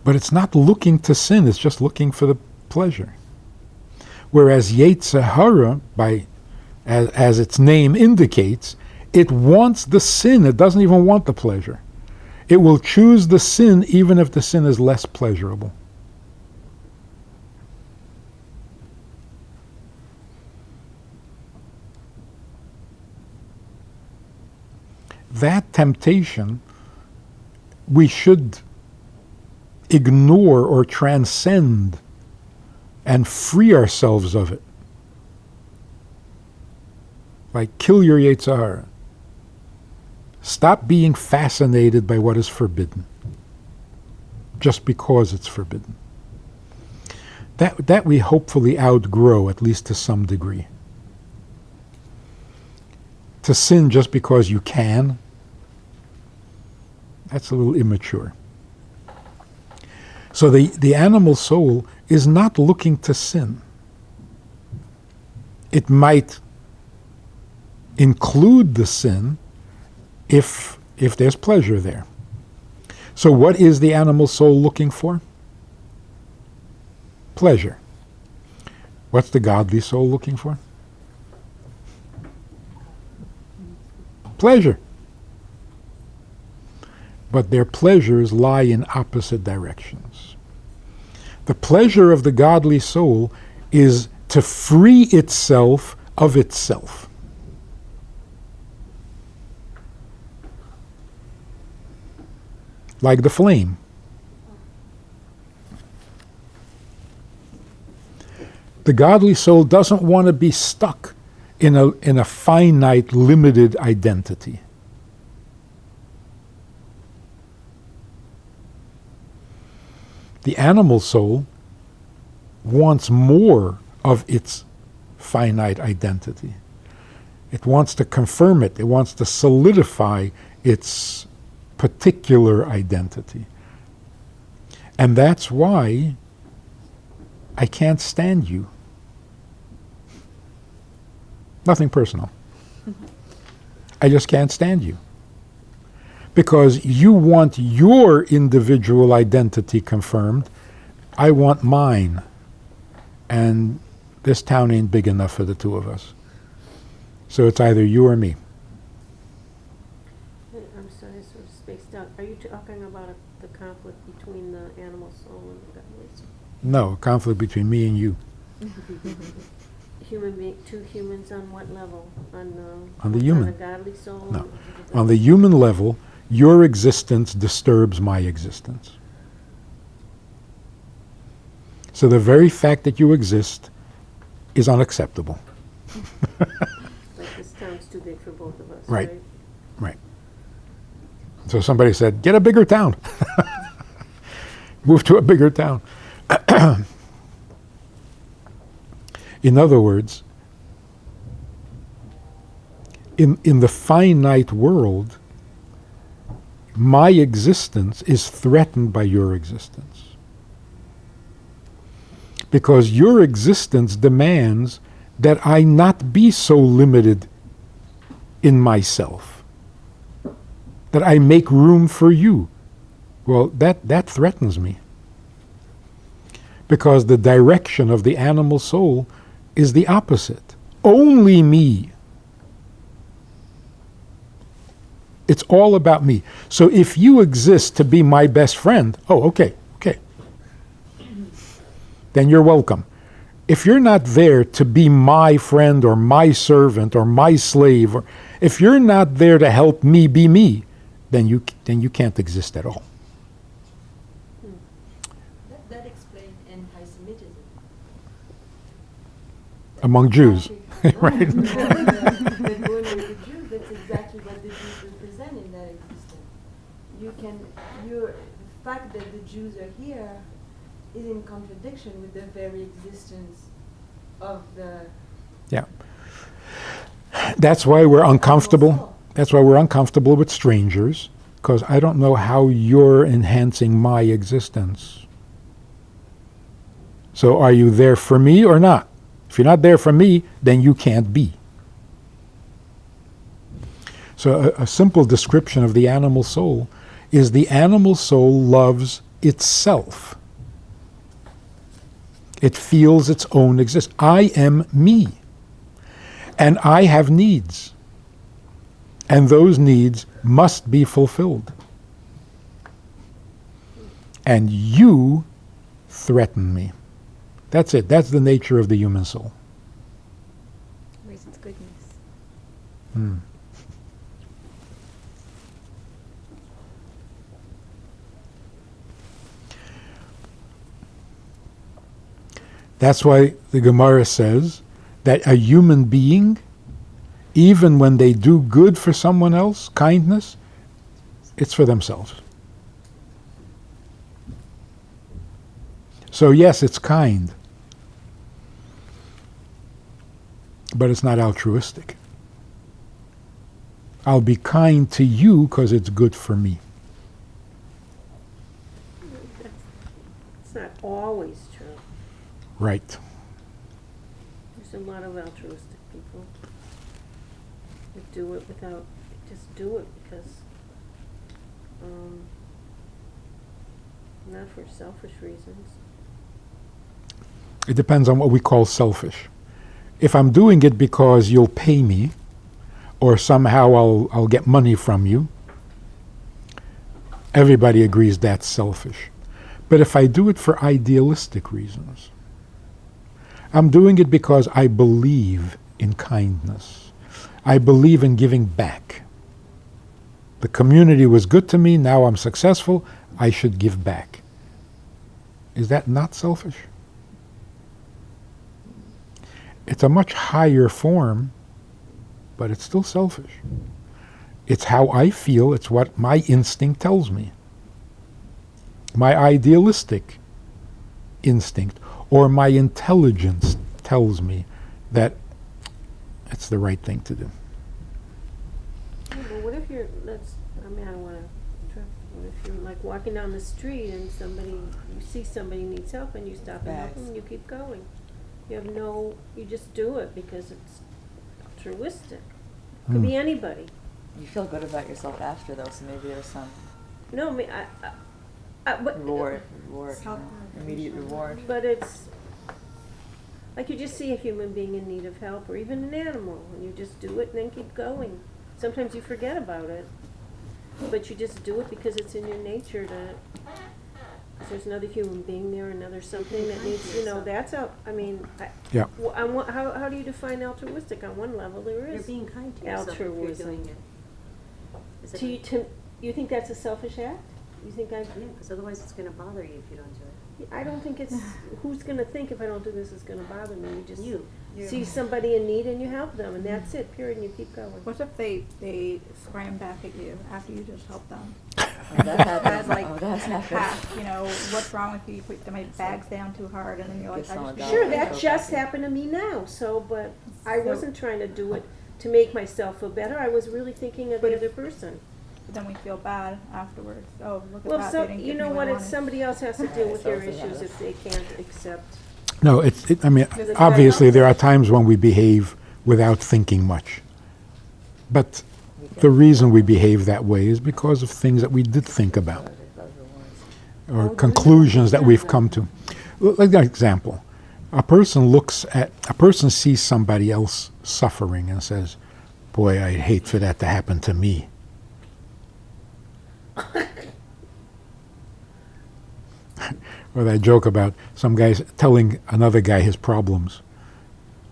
But it's not looking to sin, it's just looking for the pleasure. Whereas Yetzer Hara, as its name indicates, it wants the sin, it doesn't even want the pleasure. It will choose the sin even if the sin is less pleasurable. That temptation we should ignore or transcend and free ourselves of it. Like, kill your Yetzer Hara. Stop being fascinated by what is forbidden, just because it's forbidden. That we hopefully outgrow, at least to some degree. To sin just because you can, that's a little immature. So the animal soul is not looking to sin. It might include the sin if there's pleasure there. So what is the animal soul looking for? Pleasure. What's the godly soul looking for? Pleasure. But their pleasures lie in opposite directions. The pleasure of the godly soul is to free itself of itself. Like the flame. The godly soul doesn't want to be stuck in a finite, limited identity. The animal soul wants more of its finite identity. It wants to confirm it. It wants to solidify its particular identity. And that's why I can't stand you. Nothing personal. I just can't stand you. Because you want your individual identity confirmed. I want mine. And this town ain't big enough for the two of us. So it's either you or me. I'm sorry, I sort of spaced out. Are you talking about the conflict between the animal soul and the godly soul? No, conflict between me and you. Two humans on what level? On the human. On the godly soul? No. On the human level, your existence disturbs my existence. So the very fact that you exist is unacceptable. Like, this town's too big for both of us, Right. Right. So somebody said, get a bigger town. Move to a bigger town. In other words, in the finite world, my existence is threatened by your existence. Because your existence demands that I not be so limited in myself, that I make room for you. Well, that threatens me. Because the direction of the animal soul is the opposite. Only me. It's all about me. So if you exist to be my best friend, okay. Then you're welcome. If you're not there to be my friend or my servant or my slave, or if you're not there to help me be me, then you can't exist at all. That explains anti-Semitism. Among Jews. Right. The Jews, that's exactly what the Jews represent in that existence. The fact that the Jews are here is in contradiction with the very existence of the... Yeah. That's why we're uncomfortable. That's why we're uncomfortable with strangers, because I don't know how you're enhancing my existence. So are you there for me or not? If you're not there for me, then you can't be. So a simple description of the animal soul is the animal soul loves itself. It feels its own existence. I am me. And I have needs. And those needs must be fulfilled. And you threaten me. That's it. That's the nature of the human soul. Where's its goodness? That's why the Gemara says that a human being, even when they do good for someone else, kindness, it's for themselves. So yes, it's kind, but it's not altruistic. I'll be kind to you because it's good for me. It's not always true. Right. There's a lot of altruistic people that do it without, just do it because, not for selfish reasons. It depends on what we call selfish. If I'm doing it because you'll pay me, or somehow I'll get money from you, everybody agrees that's selfish. But if I do it for idealistic reasons, I'm doing it because I believe in kindness. I believe in giving back. The community was good to me, now I'm successful, I should give back. Is that not selfish? It's a much higher form, but it's still selfish. It's how I feel, it's what my instinct tells me. My idealistic instinct or my intelligence tells me that it's the right thing to do. Yeah, but what if you're, I don't want to trip. What if you're like walking down the street and you see somebody needs help and you stop and help them and you keep going? You just do it because it's altruistic. Could be anybody. You feel good about yourself after though, so maybe there's some No, I mean, but, reward, immediate reward. But it's like you just see a human being in need of help, or even an animal, and you just do it and then keep going. Sometimes you forget about it, but you just do it because it's in your nature to. Cause there's another human being there, another something that needs, that's Yeah. How do you define altruistic? On one level, there is. You're being kind to yourself if you're altruism. doing it. Is it You think that's a selfish act? You think Yeah, because otherwise it's going to bother you if you don't do it. I don't think it's, who's gonna think if I don't do this it's gonna bother me? You just You. see somebody in need and you help them, and that's it, period, and you keep going. What if they scram back at you after you just helped them? Oh, that happens. Like, That's happened. what's wrong with you? You put my bags down too hard, and then you're like, Get someone I just. down. Sure, that just happened to me now, but I wasn't trying to do it to make myself feel better, I was really thinking of the other person. But then we feel bad afterwards. Oh, look at Well, that. so, they didn't you give know me what, I it's wanted. somebody else has to deal with their Selfish issues habit. if they can't accept. No, I mean, obviously there are times when we behave without thinking much. But the reason we behave that way is because of things that we did think about, or conclusions that we've come to. Like that example, a person sees somebody else suffering and says, "Boy, I'd hate for that to happen to me." Or that joke about some guys telling another guy his problems,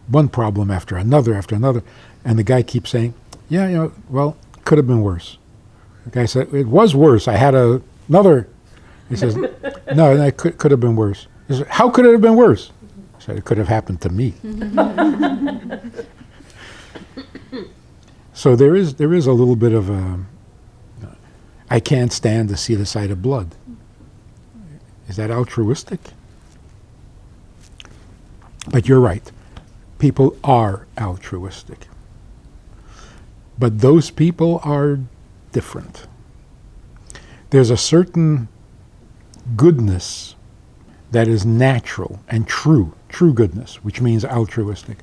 one problem after another, and the guy keeps saying, "Yeah, well, could have been worse." The guy said, "It was worse. I had another." He says, "No, it could have been worse." He said, "How could it have been worse?" He said, "It could have happened to me." So there is a little bit of a, I can't stand to see the sight of blood. Is that altruistic? But you're right. People are altruistic. But those people are different. There's a certain goodness that is natural and true goodness, which means altruistic,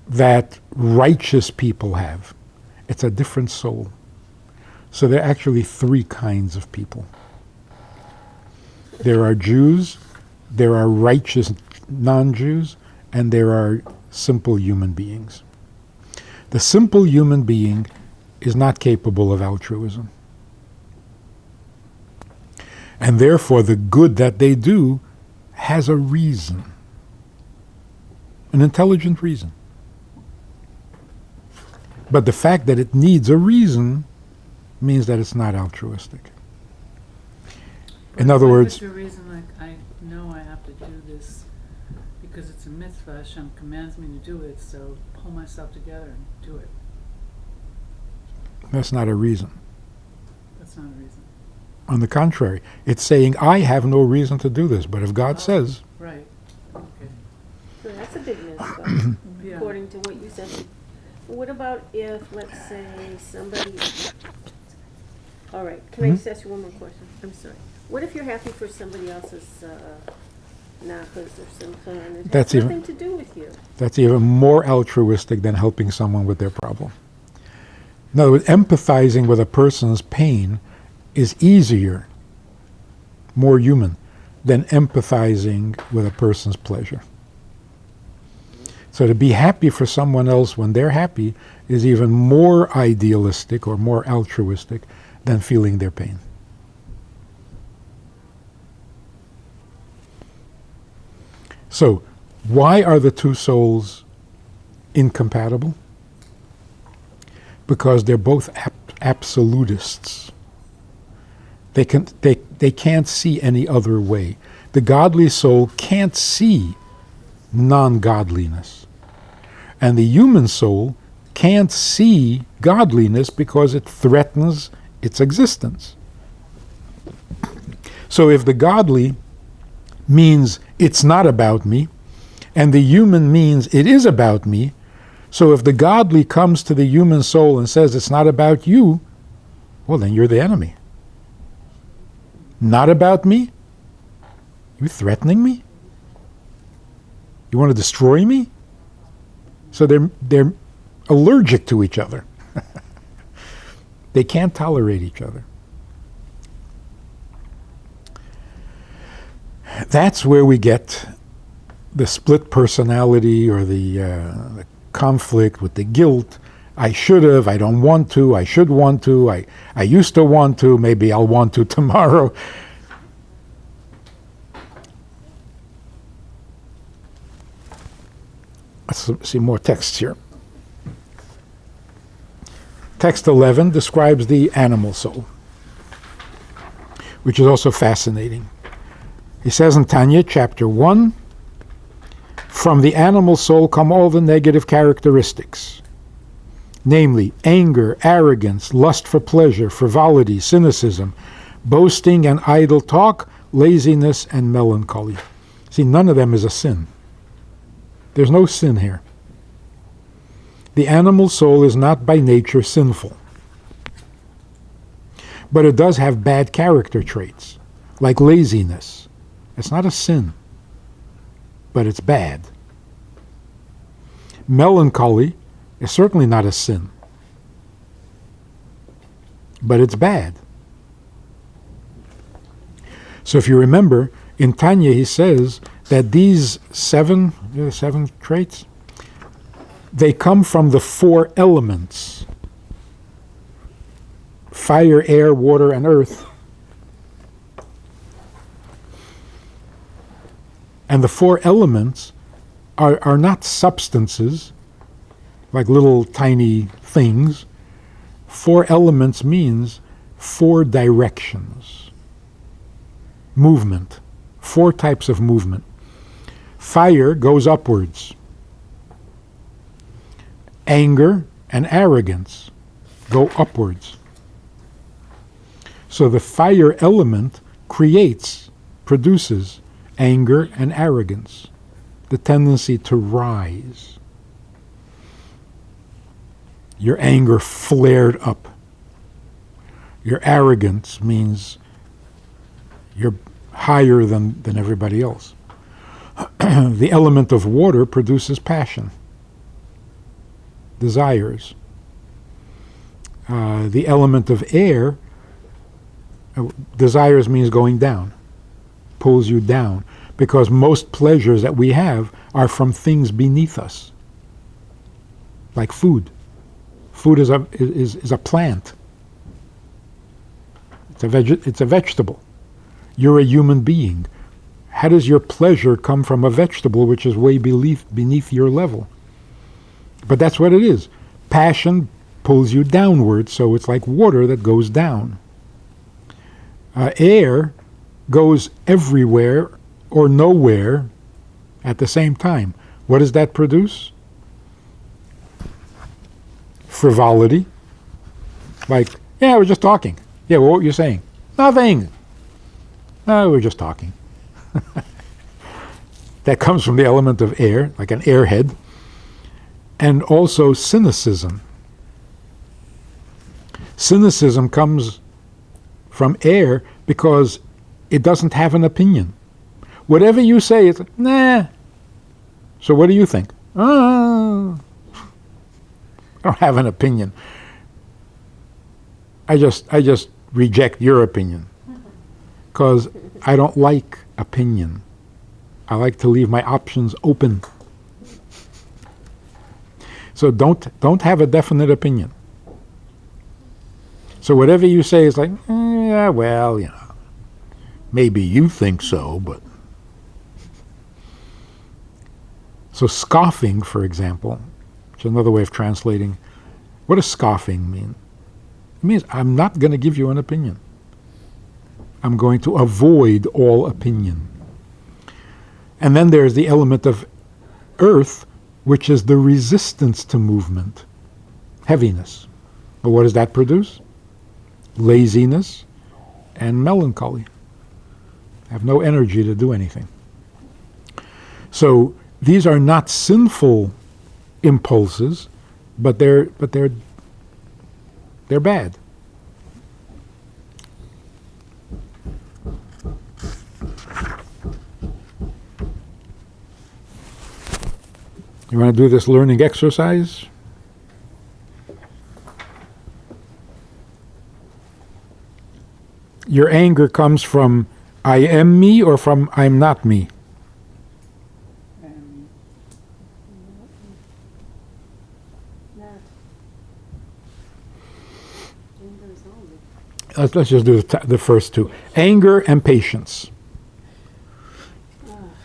that righteous people have. It's a different soul. So there are actually three kinds of people. There are Jews, there are righteous non-Jews, and there are simple human beings. The simple human being is not capable of altruism. And therefore the good that they do has a reason, an intelligent reason. But the fact that it needs a reason means that it's not altruistic. In other words, What's your reason, like, I know I have to do this because it's a mitzvah, Hashem commands me to do it, so pull myself together and do it. that's not a reason. That's not a reason. On the contrary, it's saying, I have no reason to do this, but if God says, Right, okay. So that's a big mitzvah, Yeah. according to what you said. What about if, let's say, somebody, all right, can I just ask you one more question? I'm sorry. What if you're happy for somebody else's nachas or simcha, and it has That's even- nothing to do with you? that's even more altruistic than helping someone with their problem. In other words, empathizing with a person's pain is easier, more human, than empathizing with a person's pleasure. So to be happy for someone else when they're happy is even more idealistic or more altruistic than feeling their pain. So, why are the two souls incompatible? Because they're both absolutists. They can't see any other way. The godly soul can't see non-godliness. And the human soul can't see godliness because it threatens its existence. So if the godly means it's not about me, and the human means it is about me, so if the godly comes to the human soul and says it's not about you, well, then you're the enemy. Not about me? You threatening me? You want to destroy me? So they're allergic to each other. They can't tolerate each other. That's where we get the split personality or the conflict with the guilt. I should have, I don't want to, I should want to, I used to want to, maybe I'll want to tomorrow. Let's see more texts here. Text 11 describes the animal soul, which is also fascinating. He says in Tanya, chapter 1, from the animal soul come all the negative characteristics, namely anger, arrogance, lust for pleasure, frivolity, cynicism, boasting and idle talk, laziness and melancholy. See, none of them is a sin. There's no sin here. The animal soul is not by nature sinful, but it does have bad character traits, like laziness. It's not a sin, but it's bad. Melancholy is certainly not a sin, but it's bad. So if you remember, in Tanya he says that these seven traits, they come from the four elements: fire, air, water, and earth. And the four elements are not substances, like little tiny things. Four elements means four directions. Movement. Four types of movement. Fire goes upwards. Anger and arrogance go upwards. So the fire element produces anger and arrogance, the tendency to rise. Your anger flared up. Your arrogance means you're higher than everybody else. The element of water produces passion, desires. The element of air, desires means going down, pulls you down, because most pleasures that we have are from things beneath us, like food. Food is a plant. It's a vegetable. You're a human being. How does your pleasure come from a vegetable which is way beneath your level? But that's what it is. Passion pulls you downward, so it's like water that goes down. Air goes everywhere or nowhere at the same time. What does that produce? Frivolity. Like, yeah, we're just talking. Yeah, well, what were you saying? Nothing. No, we're just talking. That comes from the element of air, like an airhead. And also cynicism. Cynicism comes from air because it doesn't have an opinion. Whatever you say, it's like, nah. So what do you think? I don't have an opinion. I just reject your opinion because I don't like opinion. I like to leave my options open. So don't have a definite opinion. So whatever you say is like, yeah, well, you know, maybe you think so, but. So scoffing, for example, which is another way of translating, what does scoffing mean? It means I'm not going to give you an opinion. I'm going to avoid all opinion. And then there's the element of earth, which is the resistance to movement, heaviness. But what does that produce? Laziness and melancholy. Have no energy to do anything. So these are not sinful impulses, but they're bad. You want to do this learning exercise? Your anger comes from I am me or from I'm not me? Let's just do the first two. Anger and patience.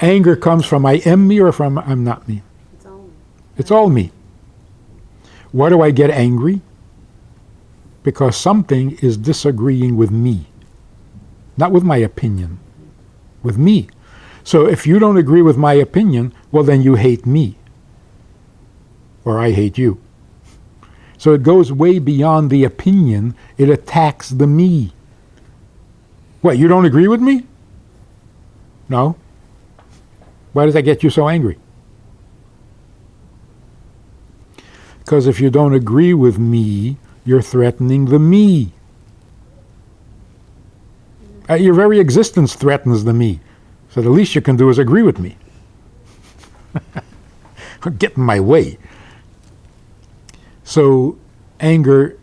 Anger comes from I am me or from I'm not me? It's all me. It's all me. Why do I get angry? Because something is disagreeing with me. Not with my opinion. With me. So if you don't agree with my opinion, well then you hate me. Or I hate you. So it goes way beyond the opinion. It attacks the me. What, you don't agree with me? No. Why does that get you so angry? Because if you don't agree with me, you're threatening the me. Your very existence threatens the me. So the least you can do is agree with me. Get in my way. So anger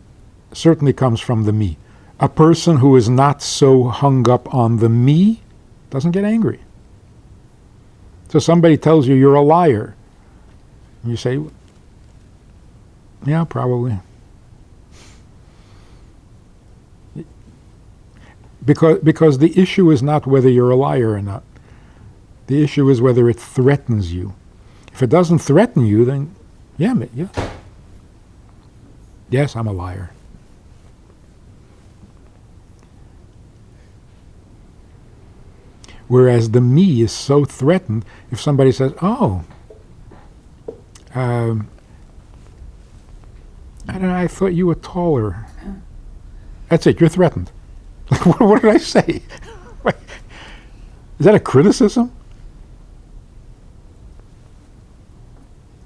certainly comes from the me. A person who is not so hung up on the me doesn't get angry. So somebody tells you you're a liar. And you say, yeah, probably. Because the issue is not whether you're a liar or not. The issue is whether it threatens you. If it doesn't threaten you, then yeah. Yes, I'm a liar. Whereas the me is so threatened, if somebody says, oh, I don't know, I thought you were taller. That's it, you're threatened. What did I say? Is that a criticism?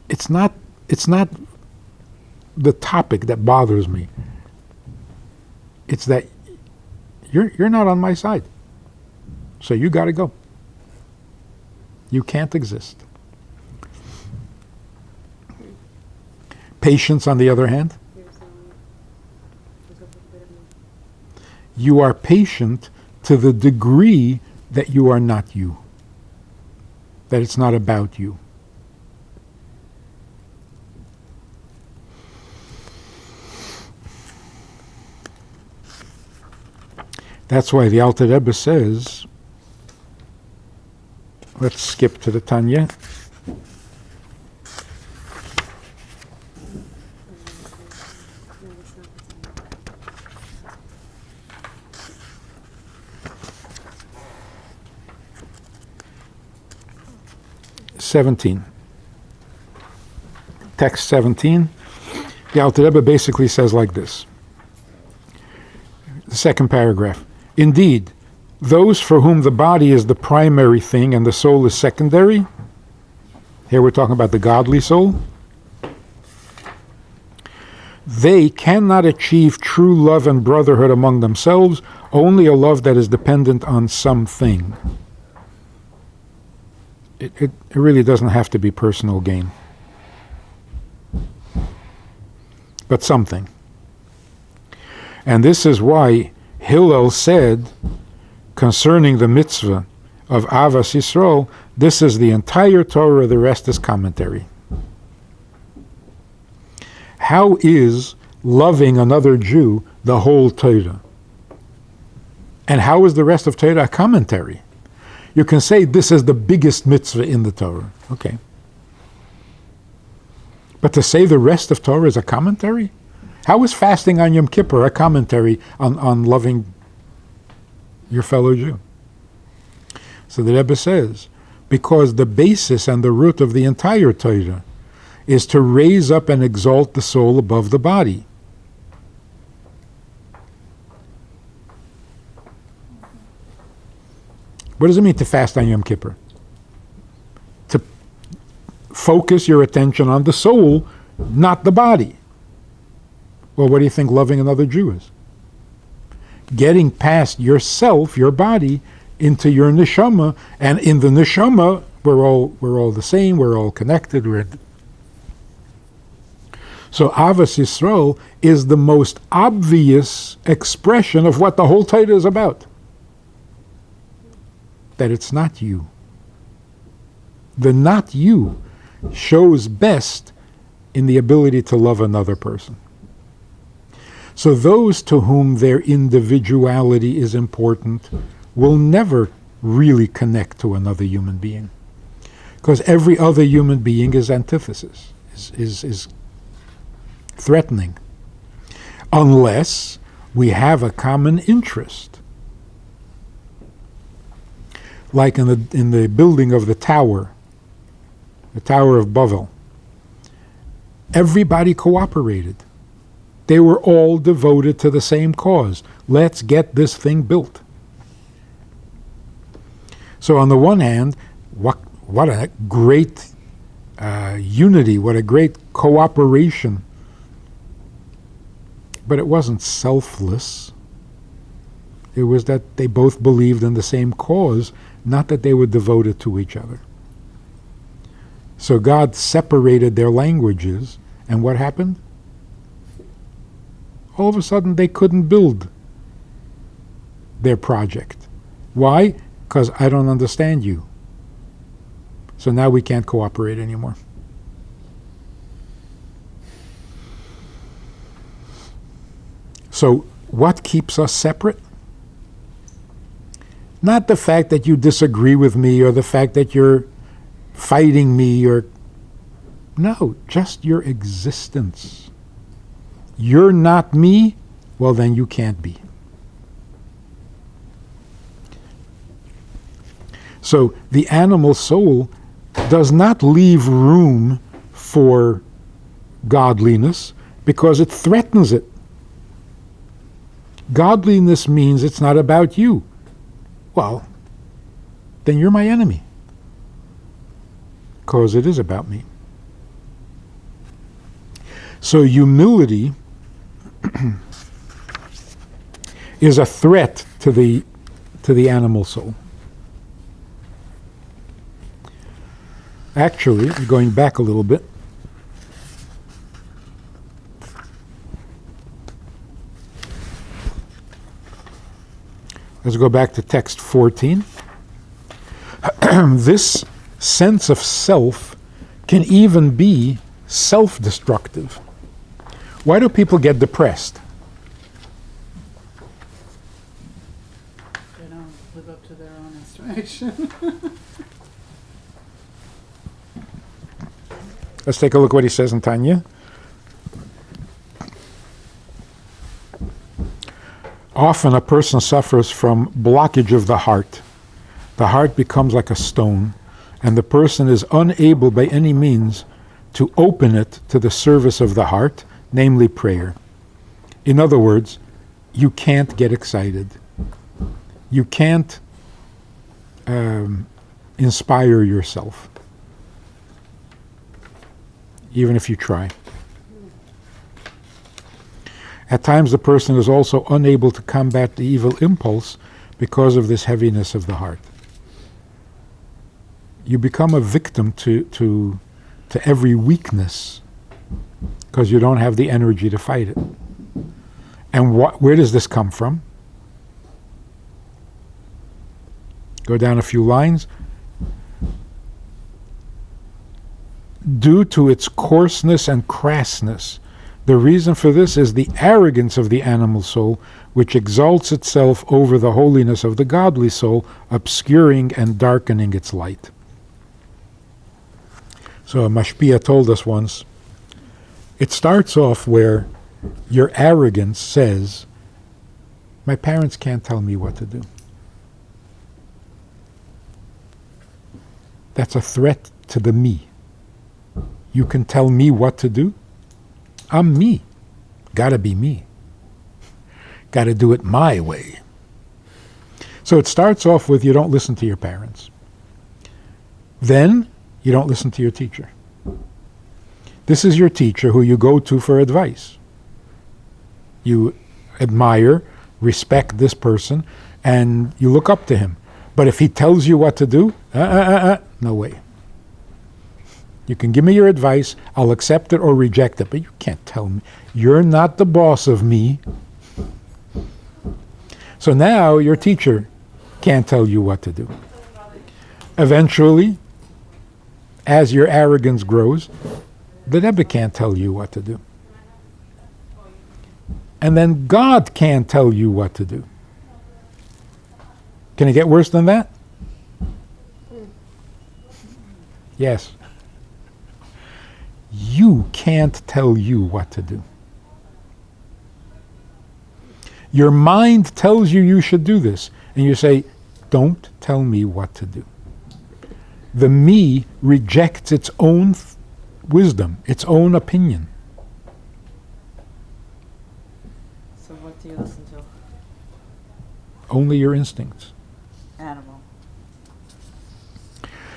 It's not the topic that bothers me. It's that you're not on my side. So you got to go. You can't exist. Patience, on the other hand, you are patient to the degree that you are not you. That it's not about you. That's why the Alter Rebbe says, let's skip to the Tanya. 17. Text 17. The Alter Rebbe basically says like this. The second paragraph. Indeed, those for whom the body is the primary thing and the soul is secondary, here we're talking about the godly soul, they cannot achieve true love and brotherhood among themselves, only a love that is dependent on something. It really doesn't have to be personal gain, but something. And this is why Hillel said concerning the mitzvah of Avas Yisrael, this is the entire Torah, the rest is commentary. How is loving another Jew the whole Torah? And how is the rest of Torah a commentary? You can say this is the biggest mitzvah in the Torah. Okay. But to say the rest of Torah is a commentary? How is fasting on Yom Kippur a commentary on loving your fellow Jew? So the Rebbe says, because the basis and the root of the entire Torah is to raise up and exalt the soul above the body. What does it mean to fast on Yom Kippur? To focus your attention on the soul, not the body. Well, what do you think loving another Jew is? Getting past yourself, your body, into your neshama, and in the neshama, we're all the same, we're all connected. So Avas Yisrael is the most obvious expression of what the whole Torah is about. That it's not you. The not you shows best in the ability to love another person. So those to whom their individuality is important will never really connect to another human being. Because every other human being is antithesis, is threatening. Unless we have a common interest. Like in the building of the Tower of Babel. Everybody cooperated. They were all devoted to the same cause. Let's get this thing built. So on the one hand, what a great unity, what a great cooperation. But it wasn't selfless. It was that they both believed in the same cause, not that they were devoted to each other. So God separated their languages, and what happened? All of a sudden they couldn't build their project. Why? Because I don't understand you. So now we can't cooperate anymore. So what keeps us separate? Not the fact that you disagree with me or the fact that you're fighting me or... No, just your existence. You're not me, well then you can't be. So the animal soul does not leave room for godliness because it threatens it. Godliness means it's not about you. Well, then you're my enemy. Because it is about me. So humility is a threat to the animal soul. Actually, going back a little bit, let's go back to text 14. This sense of self can even be self-destructive. Why do people get depressed? They don't live up to their own estimation. Let's take a look what he says in Tanya. Often a person suffers from blockage of the heart. The heart becomes like a stone, and the person is unable by any means to open it to the service of the heart, namely prayer. In other words, you can't get excited. You can't inspire yourself, even if you try. At times the person is also unable to combat the evil impulse because of this heaviness of the heart. You become a victim to every weakness because you don't have the energy to fight it. And where does this come from? Go down a few lines. Due to its coarseness and crassness. The reason for this is the arrogance of the animal soul, which exalts itself over the holiness of the godly soul, obscuring and darkening its light. So a Mashpia told us once, it starts off where your arrogance says, my parents can't tell me what to do. That's a threat to the me. You can tell me what to do? I'm me. Gotta be me. Gotta do it my way. So it starts off with you don't listen to your parents. Then you don't listen to your teacher. This is your teacher who you go to for advice. You admire, respect this person, and you look up to him. But if he tells you what to do, no way. You can give me your advice, I'll accept it or reject it, but you can't tell me. You're not the boss of me. So now your teacher can't tell you what to do. Eventually, as your arrogance grows, the Rebbe can't tell you what to do. And then God can't tell you what to do. Can it get worse than that? Yes. You can't tell you what to do. Your mind tells you you should do this, and you say, don't tell me what to do. The me rejects its own wisdom, its own opinion. So what do you listen to? Only your instincts. Animal.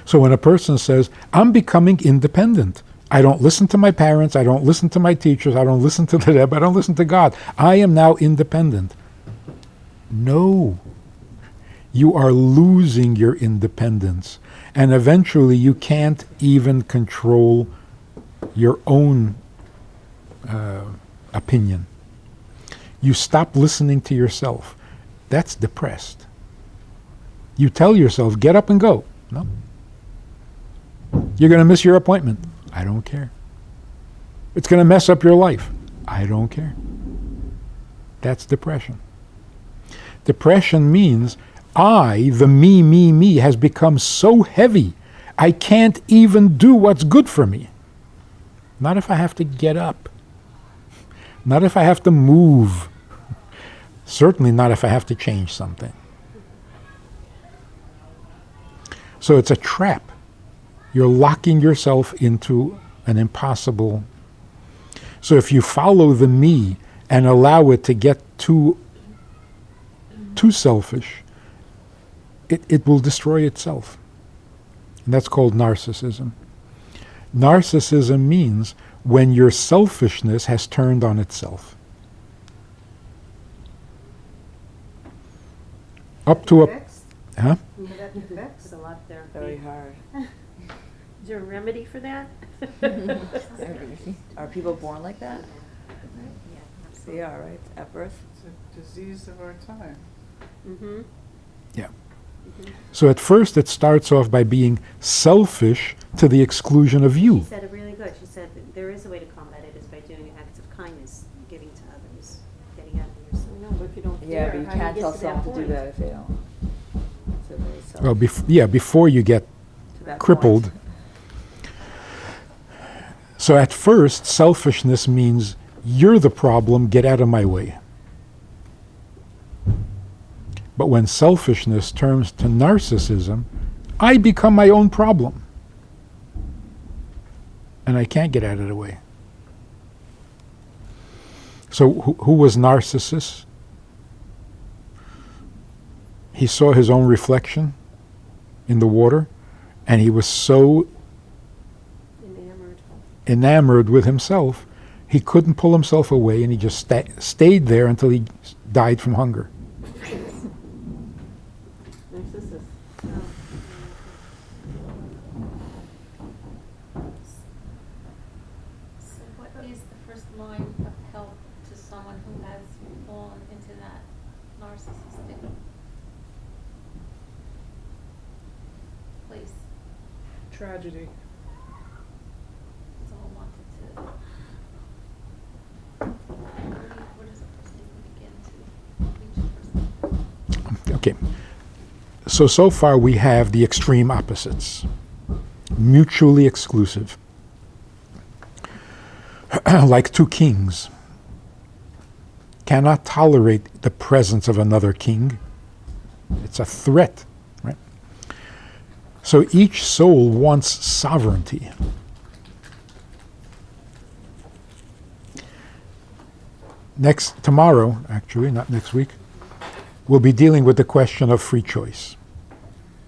So when a person says, I'm becoming independent, I don't listen to my parents, I don't listen to my teachers, I don't listen to the Rebbe, I don't listen to God, I am now independent. No. You are losing your independence. And eventually you can't even control your own opinion. You stop listening to yourself. That's depressed. You tell yourself, get up and go. No. You're going to miss your appointment. I don't care. It's going to mess up your life. I don't care. That's depression. Depression means I, the me, has become so heavy, I can't even do what's good for me. Not if I have to get up. Not if I have to move. Certainly not if I have to change something. So it's a trap. You're locking yourself into an impossible. So if you follow the me and allow it to get too selfish, it will destroy itself. And that's called narcissism. Narcissism means when your selfishness has turned on itself. Up to a... Huh? There's a lot there. Very hard. Is there a remedy for that? Are people born like that? Yeah, absolutely. They are, right? At birth? It's a disease of our time. Mm-hmm. Yeah. So at first it starts off by being selfish to the exclusion of She you. said it really good. She said that there is a way to combat it is by doing acts of kindness, giving to others, getting out of yourself. No, but if you don't Yeah, dare, but you how do can't get tell to that someone to do point? that if they don't. So very self- Well, before you get to that crippled. point. So at first, selfishness means you're the problem, get out of my way. But when selfishness turns to narcissism, I become my own problem. And I can't get out of the way. So who was Narcissus? He saw his own reflection in the water, and he was so enamored with himself, he couldn't pull himself away, and he just stayed there until he died from hunger. Narcissus. So what is the first line of help to someone who has fallen into that narcissistic place? Tragedy. So I wanted to. Where does a person begin to reach a person? Okay. So far we have the extreme opposites. Mutually exclusive. Like two kings. Cannot tolerate the presence of another king. It's a threat, right? So each soul wants sovereignty. Tomorrow, actually, not next week, we'll be dealing with the question of free choice.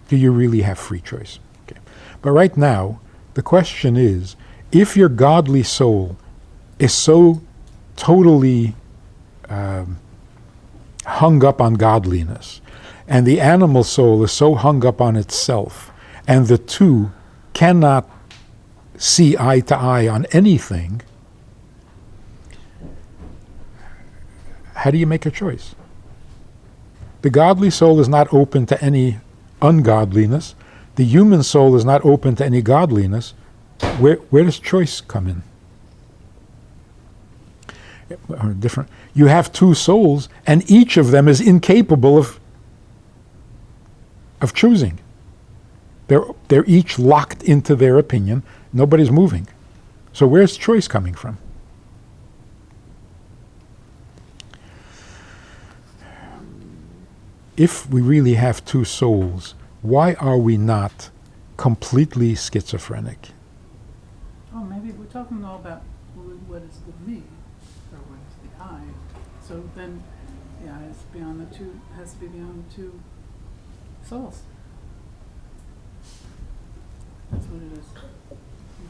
Do you really have free choice? Okay. But right now, the question is, if your godly soul is so totally hung up on godliness, and the animal soul is so hung up on itself, and the two cannot see eye to eye on anything, how do you make a choice? The godly soul is not open to any ungodliness. The human soul is not open to any godliness. Where does choice come in? Different. You have two souls, and each of them is incapable of choosing. They're each locked into their opinion. Nobody's moving. So where's choice coming from? If we really have two souls, why are we not completely schizophrenic? Oh, maybe we're talking all about what is the me, or what is the I. So then, yeah, it's beyond the two. Has to be beyond the two souls. That's what it is.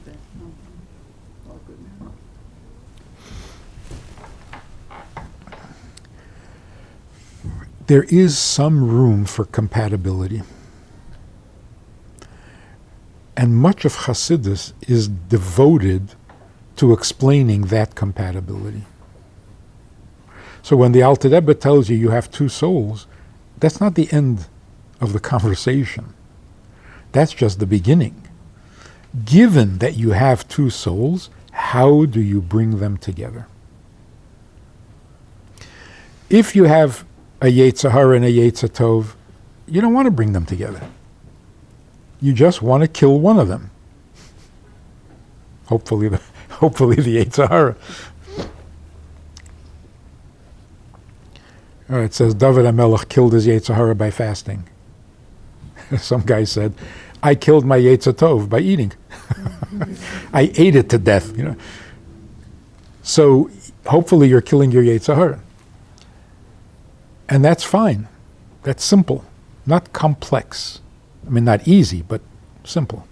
Okay. All good now. There is some room for compatibility. And much of Hasidus is devoted to explaining that compatibility. So when the Alter Rebbe tells you have two souls, that's not the end of the conversation. That's just the beginning. Given that you have two souls, how do you bring them together? If you have a Yetzer Hara and a Yetzer Tov, you don't want to bring them together. You just want to kill one of them. Hopefully the Yetzer Hara. It says David HaMelech killed his Yetzer Hara by fasting. Some guy said, I killed my Yetzer Tov by eating. I ate it to death. So hopefully you're killing your Yetzer Hara. And that's fine. That's simple, not complex. I mean, not easy, but simple.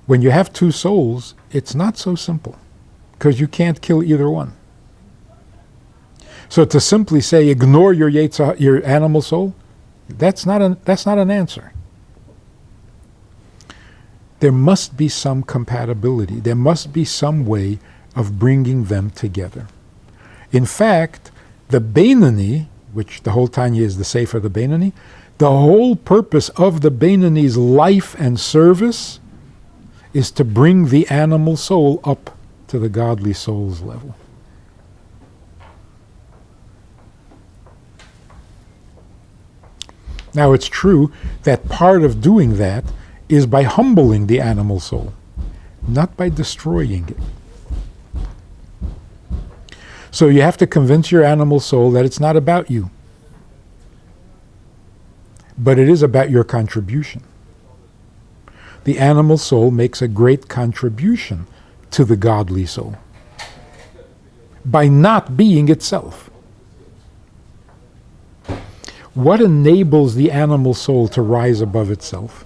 When you have two souls, it's not so simple, because you can't kill either one. So to simply say, ignore your animal soul, that's not an answer. There must be some compatibility. There must be some way of bringing them together. In fact, the Benoni, which the whole Tanya is the Sefer the Benoni, the whole purpose of the Benoni's life and service is to bring the animal soul up to the godly soul's level. Now it's true that part of doing that is by humbling the animal soul, not by destroying it. So you have to convince your animal soul that it's not about you, but it is about your contribution. the animal soul makes a great contribution to the godly soul by not being itself. What enables the animal soul to rise above itself?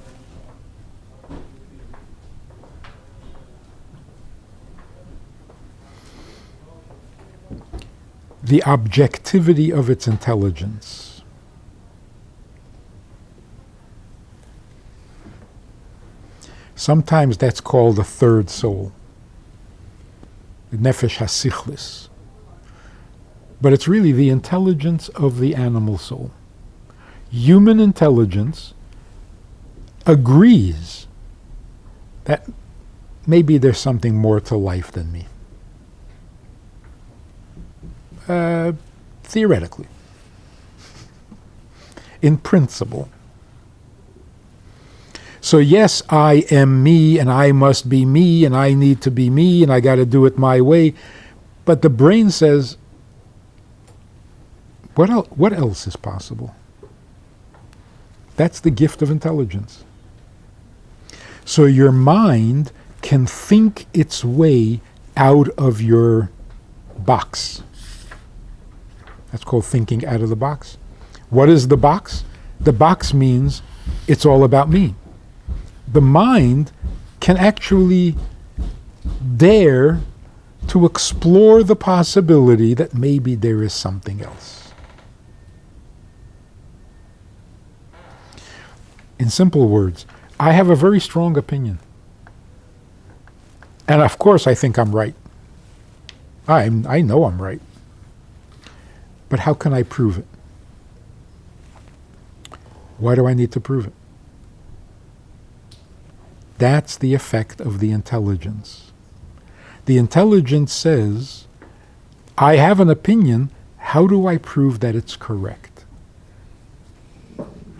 The objectivity of its intelligence. Sometimes that's called the third soul, the nefesh hasichlis. But it's really the intelligence of the animal soul. Human intelligence agrees that maybe there's something more to life than me. Theoretically. In principle. So yes, I am me, and I must be me, and I need to be me, and I got to do it my way. But the brain says, what else is possible? That's the gift of intelligence. So your mind can think its way out of your box. That's called thinking out of the box. What is the box? The box means it's all about me. The mind can actually dare to explore the possibility that maybe there is something else. In simple words, I have a very strong opinion. And of course I think I'm right. I know I'm right. But how can I prove it? Why do I need to prove it? That's the effect of the intelligence. The intelligence says, I have an opinion, how do I prove that it's correct?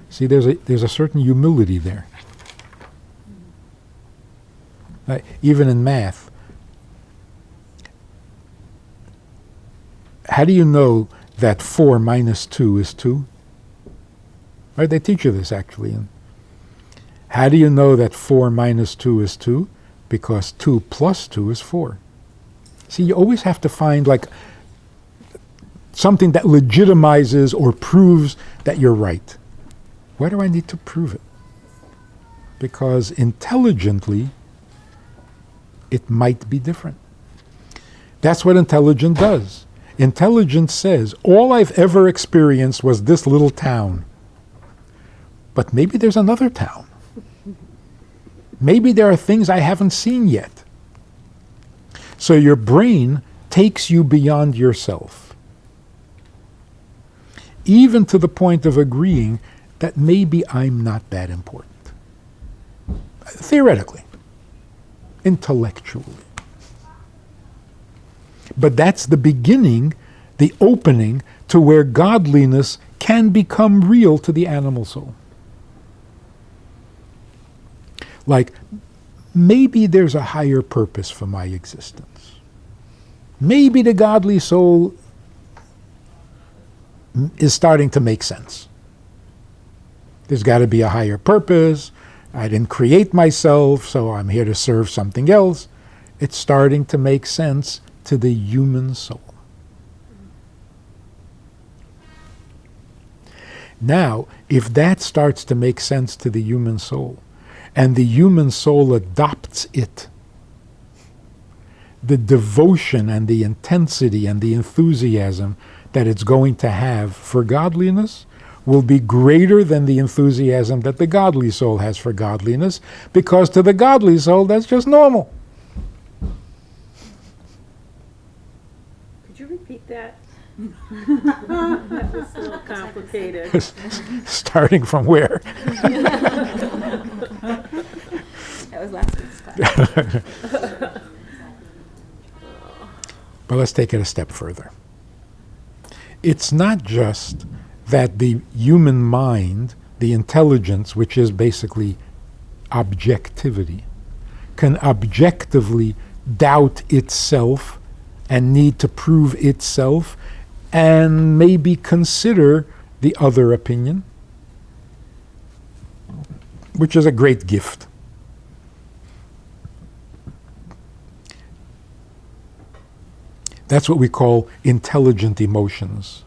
See, there's a certain humility there. Even in math. How do you know that 4 minus 2 is 2? Right? They teach you this actually. How do you know that 4 minus 2 is 2? Because 2 plus 2 is 4. See, you always have to find like something that legitimizes or proves that you're right. Why do I need to prove it? Because intelligently, it might be different. That's what intelligence does. Intelligence says, all I've ever experienced was this little town. But maybe there's another town. Maybe there are things I haven't seen yet. So your brain takes you beyond yourself. Even to the point of agreeing that maybe I'm not that important. Theoretically. Intellectually. But that's the beginning, the opening to where godliness can become real to the animal soul. Like, maybe there's a higher purpose for my existence. Maybe the godly soul is starting to make sense. There's got to be a higher purpose. I didn't create myself, so I'm here to serve something else. It's starting to make sense to the human soul. Now, if that starts to make sense to the human soul, and the human soul adopts it, the devotion and the intensity and the enthusiasm that it's going to have for godliness will be greater than the enthusiasm that the godly soul has for godliness, because to the godly soul, that's just normal. Could you repeat that? That was a little complicated. Starting from where? That was last week's class. But let's take it a step further. It's not just that the human mind, the intelligence, which is basically objectivity, can objectively doubt itself and need to prove itself and maybe consider the other opinion, which is a great gift. That's what we call intelligent emotions.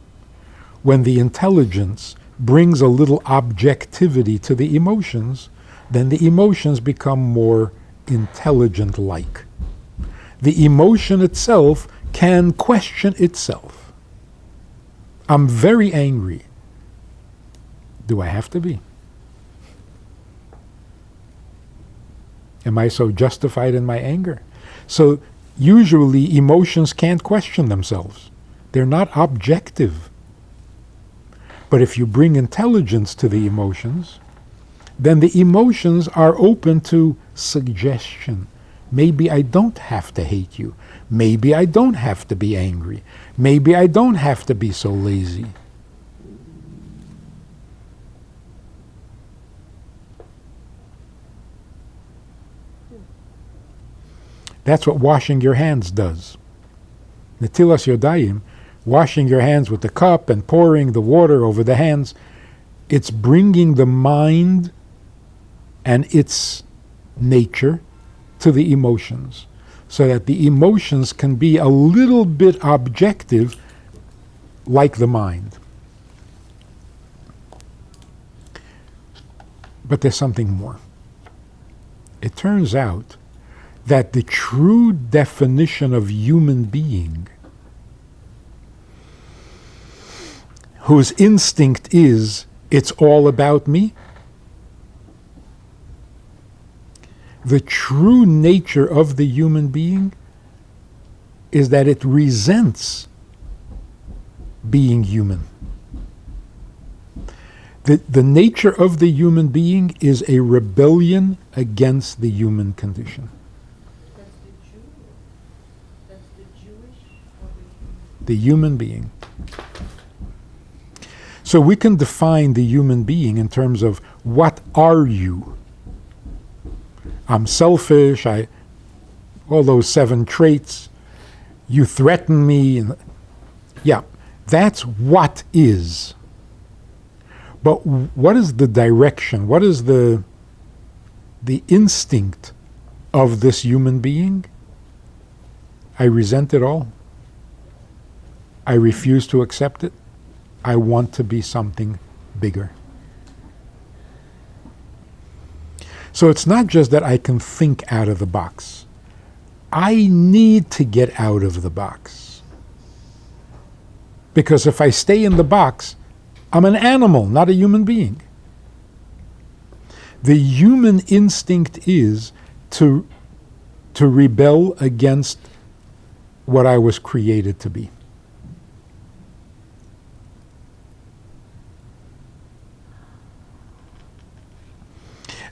When the intelligence brings a little objectivity to the emotions, then the emotions become more intelligent-like. The emotion itself can question itself. I'm very angry. Do I have to be? Am I so justified in my anger? So usually emotions can't question themselves. They're not objective. But if you bring intelligence to the emotions, then the emotions are open to suggestion. Maybe I don't have to hate you. Maybe I don't have to be angry. Maybe I don't have to be so lazy. That's what washing your hands does. Netilas yodayim, washing your hands with the cup and pouring the water over the hands, it's bringing the mind and its nature to the emotions, so that the emotions can be a little bit objective like the mind. But there's something more. It turns out that the true definition of human being, whose instinct is, it's all about me, the true nature of the human being is that it resents being human. The nature of the human being is a rebellion against the human condition. That's the Jew? That's the Jewish? Or The human being. So we can define the human being in terms of, what are you? I'm selfish, all those 7 traits, you threaten me, and yeah, that's what is. But what is the direction? What is the instinct of this human being? I resent it all. I refuse to accept it. I want to be something bigger. So it's not just that I can think out of the box. I need to get out of the box. Because if I stay in the box, I'm an animal, not a human being. The human instinct is to rebel against what I was created to be.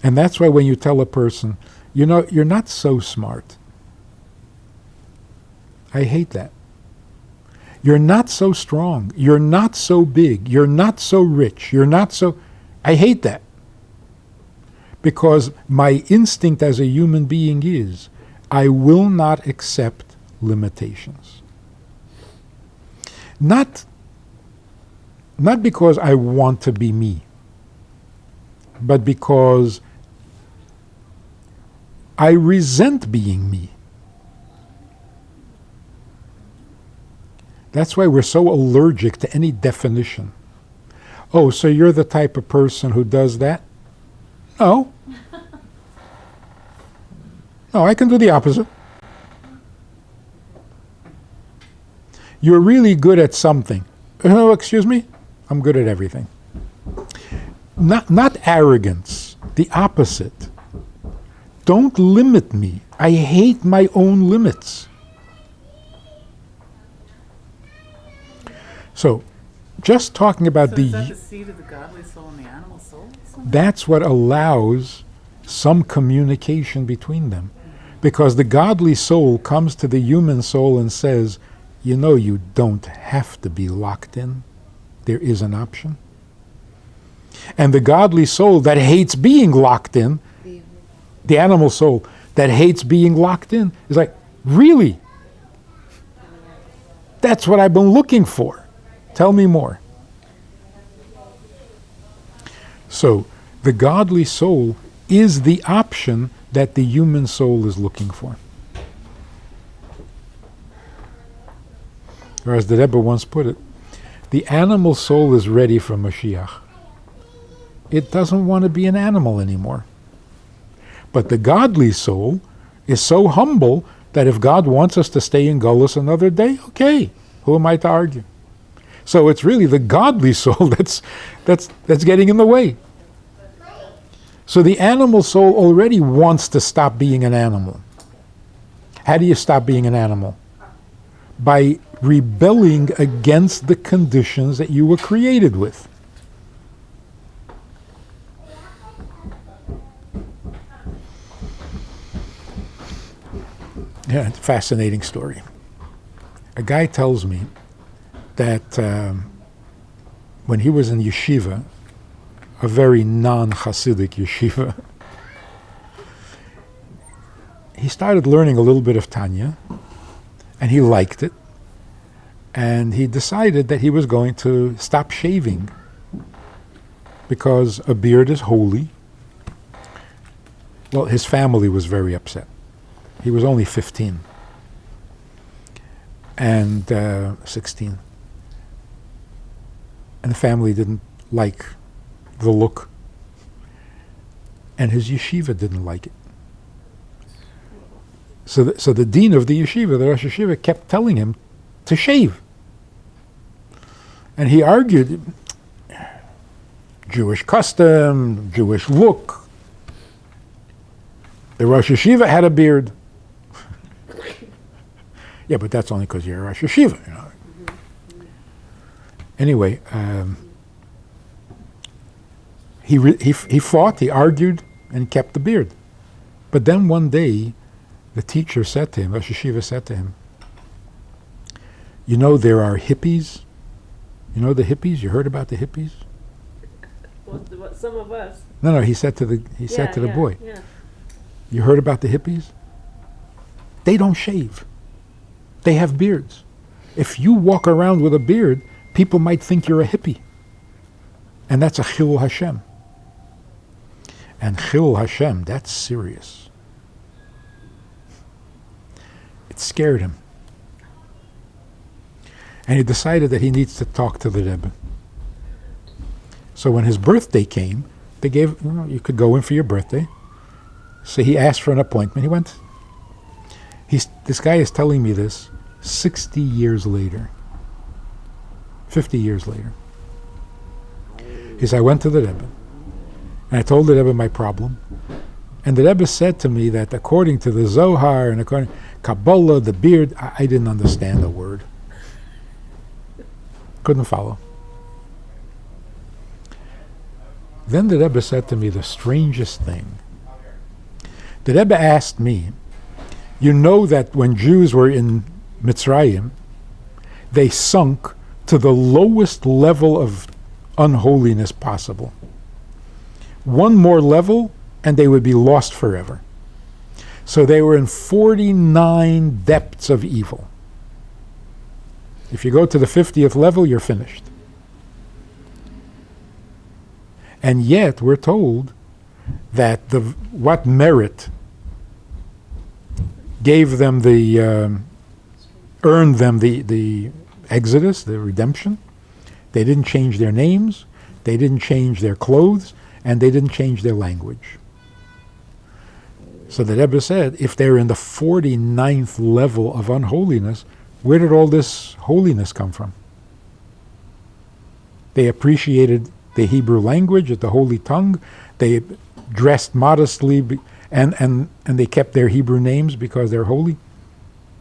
And that's why when you tell a person, you know, you're not so smart. I hate that. You're not so strong. You're not so big. You're not so rich. You're not so... I hate that. Because my instinct as a human being is, I will not accept limitations. Not because I want to be me, but because I resent being me. That's why we're so allergic to any definition. Oh, so you're the type of person who does that? No. No, I can do the opposite. You're really good at something. Oh, excuse me? I'm good at everything. Not arrogance, the opposite. Don't limit me. I hate my own limits. So, just talking about So is that the seed of the godly soul and the animal soul? that's what allows some communication between them. Because the godly soul comes to the human soul and says, you know, you don't have to be locked in. There is an option. And the godly soul that hates being locked in, the animal soul that hates being locked in, is like, really? That's what I've been looking for. Tell me more. So, the godly soul is the option that the human soul is looking for. Or as the Rebbe once put it, the animal soul is ready for Mashiach. It doesn't want to be an animal anymore. But the godly soul is so humble that if God wants us to stay in Golus another day, okay, who am I to argue? So it's really the godly soul that's getting in the way. So the animal soul already wants to stop being an animal. How do you stop being an animal? By rebelling against the conditions that you were created with. Yeah, it's a fascinating story. A guy tells me that when he was in yeshiva, a very non-Hasidic yeshiva, he started learning a little bit of Tanya, and he liked it, and he decided that he was going to stop shaving because a beard is holy. Well, his family was very upset. He was only 15 and 16. And the family didn't like the look. And his yeshiva didn't like it. So the dean of the yeshiva, the Rosh Yeshiva, kept telling him to shave. And he argued, Jewish custom, Jewish look. The Rosh Yeshiva had a beard. Yeah, but that's only because you're a Rosh Yeshiva, you know. Anyway, he fought, he argued, and kept the beard. But then one day, the teacher said to him, Rosh Yeshiva said to him, you know there are hippies? You know the hippies? You heard about the hippies? What, some of us. No, he said to the boy, Yeah. you heard about the hippies? They don't shave. They have beards. If you walk around with a beard, people might think you're a hippie. And that's a Chilul Hashem. And Chilul Hashem, that's serious. It scared him. And he decided that he needs to talk to the Rebbe. So when his birthday came, they gave, you could go in for your birthday. So he asked for an appointment. He went. This guy is telling me this 60 years later. 50 years later. He said, I went to the Rebbe, and I told the Rebbe my problem. And the Rebbe said to me that according to the Zohar and according to Kabbalah, the beard, I didn't understand a word. Couldn't follow. Then the Rebbe said to me the strangest thing. The Rebbe asked me, you know that when Jews were in Mitzrayim, they sunk to the lowest level of unholiness possible. One more level and they would be lost forever. So they were in 49 depths of evil. If you go to the 50th level, you're finished. And yet we're told that what merit gave them earned them the exodus, the redemption. They didn't change their names, they didn't change their clothes, and they didn't change their language. So the Rebbe said, if they're in the 49th level of unholiness, where did all this holiness come from? They appreciated the Hebrew language, the holy tongue. They dressed modestly, and they kept their Hebrew names because they're holy.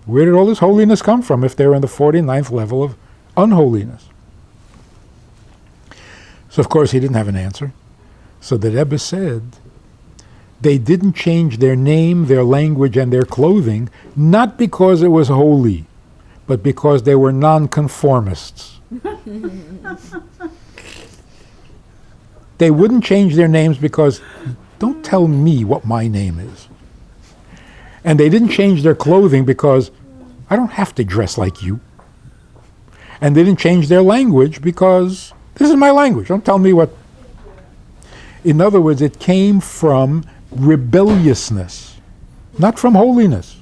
Where did all this holiness come from if they're in the 49th level of unholiness? So of course he didn't have an answer. So the Rebbe said, they didn't change their name, their language, and their clothing, not because it was holy, but because they were non-conformists. They wouldn't change their names because, don't tell me what my name is. And they didn't change their clothing because I don't have to dress like you. And they didn't change their language because this is my language. Don't tell me what. In other words, it came from rebelliousness, not from holiness.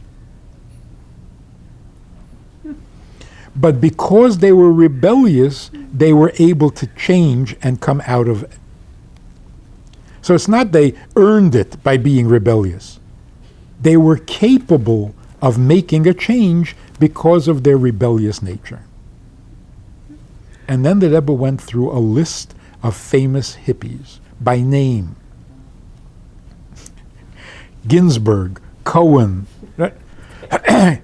But because they were rebellious, they were able to change and come out of it. So it's not they earned it by being rebellious. They were capable of making a change because of their rebellious nature. And then the Rebbe went through a list of famous hippies by name. Ginsburg, Cohen. Right?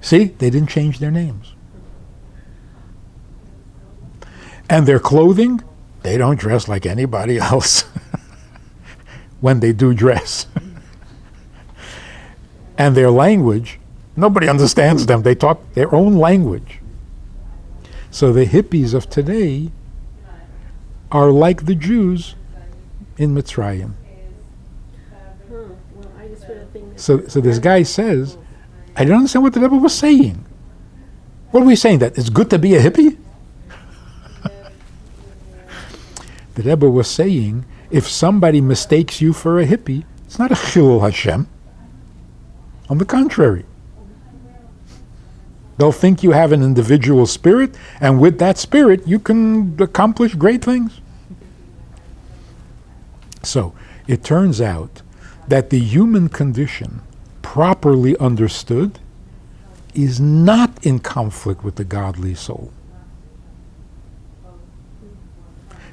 See, they didn't change their names. And their clothing, they don't dress like anybody else when they do dress. And their language, nobody understands them. They talk their own language. So the hippies of today are like the Jews in Mitzrayim. Well, I just read a thing that So this guy says, I don't understand what the Rebbe was saying. What are we saying? That it's good to be a hippie? The Rebbe was saying, if somebody mistakes you for a hippie, it's not a chilul Hashem. On the contrary. They'll think you have an individual spirit, and with that spirit, you can accomplish great things. So, it turns out that the human condition, properly understood, is not in conflict with the godly soul.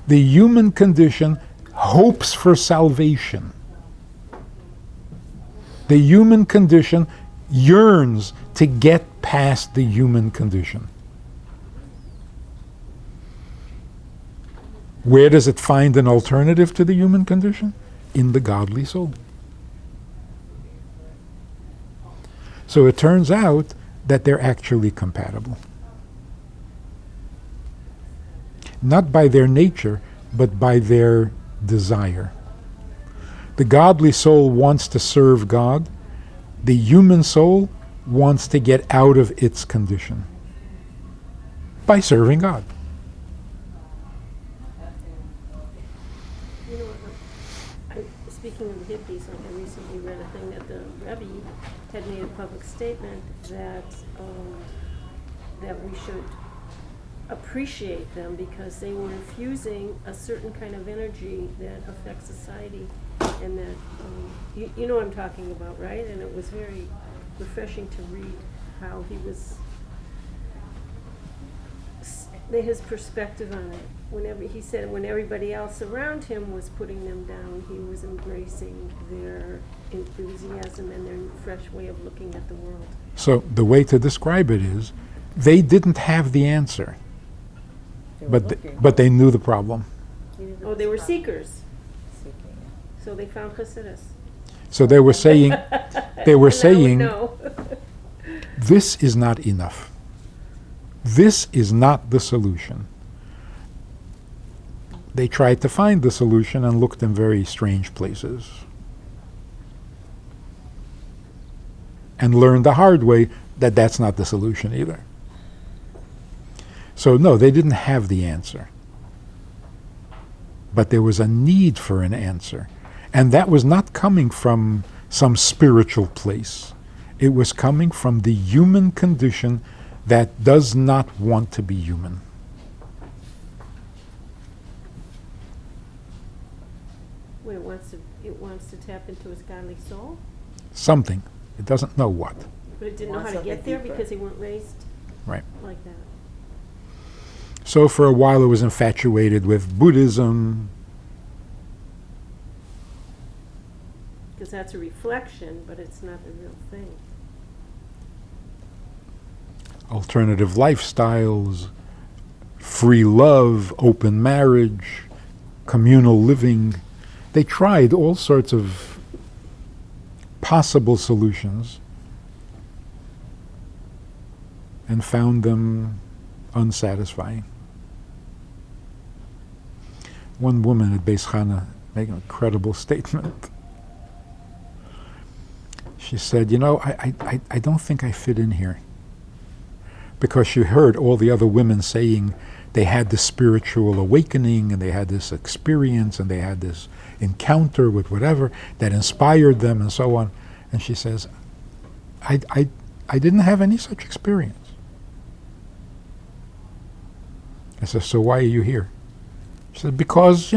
The human condition hopes for salvation. The human condition yearns to get past the human condition. Where does it find an alternative to the human condition? In the godly soul. So it turns out that they're actually compatible. Not by their nature, but by their desire. The godly soul wants to serve God. The human soul wants to get out of its condition by serving God. You know, speaking of the hippies, I recently read a thing that the Rebbe had made a public statement that that we should appreciate them because they were infusing a certain kind of energy that affects society, and that you know what I'm talking about, right? And it was very refreshing to read how he was his perspective on it. Whenever he said, when everybody else around him was putting them down, he was embracing their enthusiasm and their fresh way of looking at the world. So the way to describe it is, they didn't have the answer, but they knew the problem. Oh, they were seekers. So they found Hasidus. So they were saying, No. this is not enough. This is not the solution. They tried to find the solution and looked in very strange places. And learned the hard way that that's not the solution either. So no, they didn't have the answer. But there was a need for an answer. And that was not coming from some spiritual place. It was coming from the human condition that does not want to be human. Wait, it wants to tap into its godly soul? Something. It doesn't know what. But it didn't know how to get there because they weren't raised Right. like that. So for a while it was infatuated with Buddhism. Because that's a reflection, but it's not the real thing. Alternative lifestyles, free love, open marriage, communal living. They tried all sorts of possible solutions and found them unsatisfying. One woman at Beis Chana made an incredible statement. She said, you know, I don't think I fit in here. Because she heard all the other women saying they had this spiritual awakening and they had this experience and they had this encounter with whatever that inspired them and so on. And she says, I didn't have any such experience. I said, so why are you here? She said, because,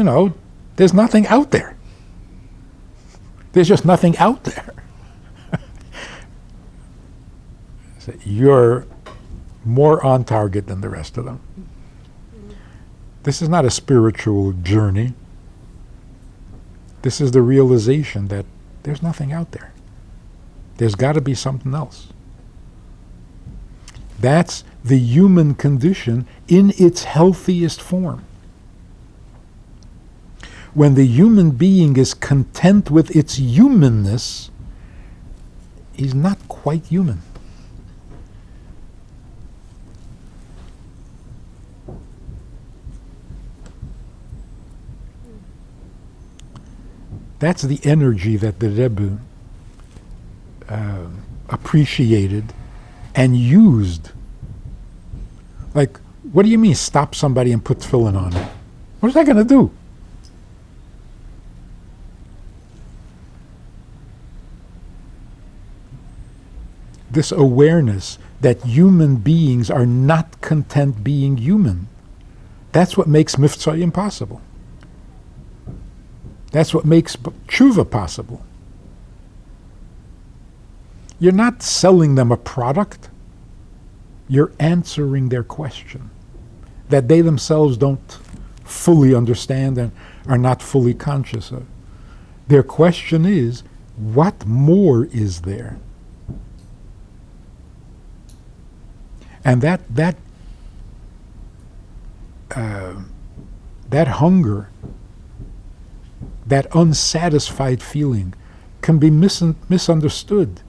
there's nothing out there. There's just nothing out there. I said, you're more on target than the rest of them. This is not a spiritual journey. This is the realization that there's nothing out there. There's got to be something else. That's the human condition in its healthiest form. When the human being is content with its humanness, he's not quite human. That's the energy that the Rebbe appreciated and used. Like, what do you mean stop somebody and put tefillin on it? What is that going to do? This awareness that human beings are not content being human, that's what makes Miftzah impossible. That's what makes tshuva possible. You're not selling them a product. You're answering their question that they themselves don't fully understand and are not fully conscious of. Their question is, what more is there? And that hunger, that unsatisfied feeling, can be misunderstood.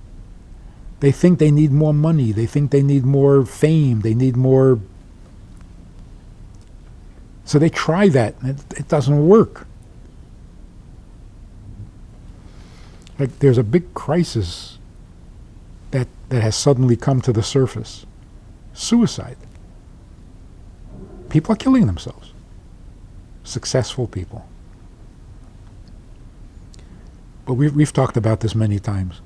They think they need more money. They think they need more fame. They need more. So they try that, and it doesn't work. Like, there's a big crisis that has suddenly come to the surface. Suicide. People are killing themselves. Successful people. But we've talked about this many times.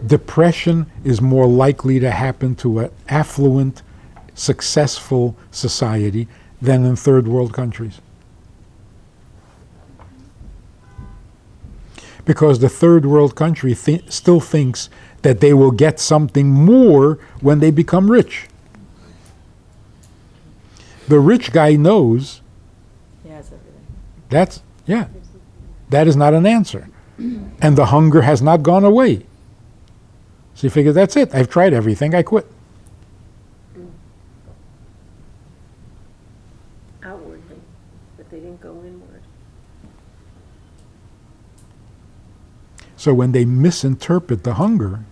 Depression is more likely to happen to an affluent, successful society than in third world countries. Because the third world country still thinks that they will get something more when they become rich. The rich guy knows that is not an answer. And the hunger has not gone away. So he figures, that's it. I've tried everything. I quit. Outwardly, but they didn't go inward. So when they misinterpret the hunger,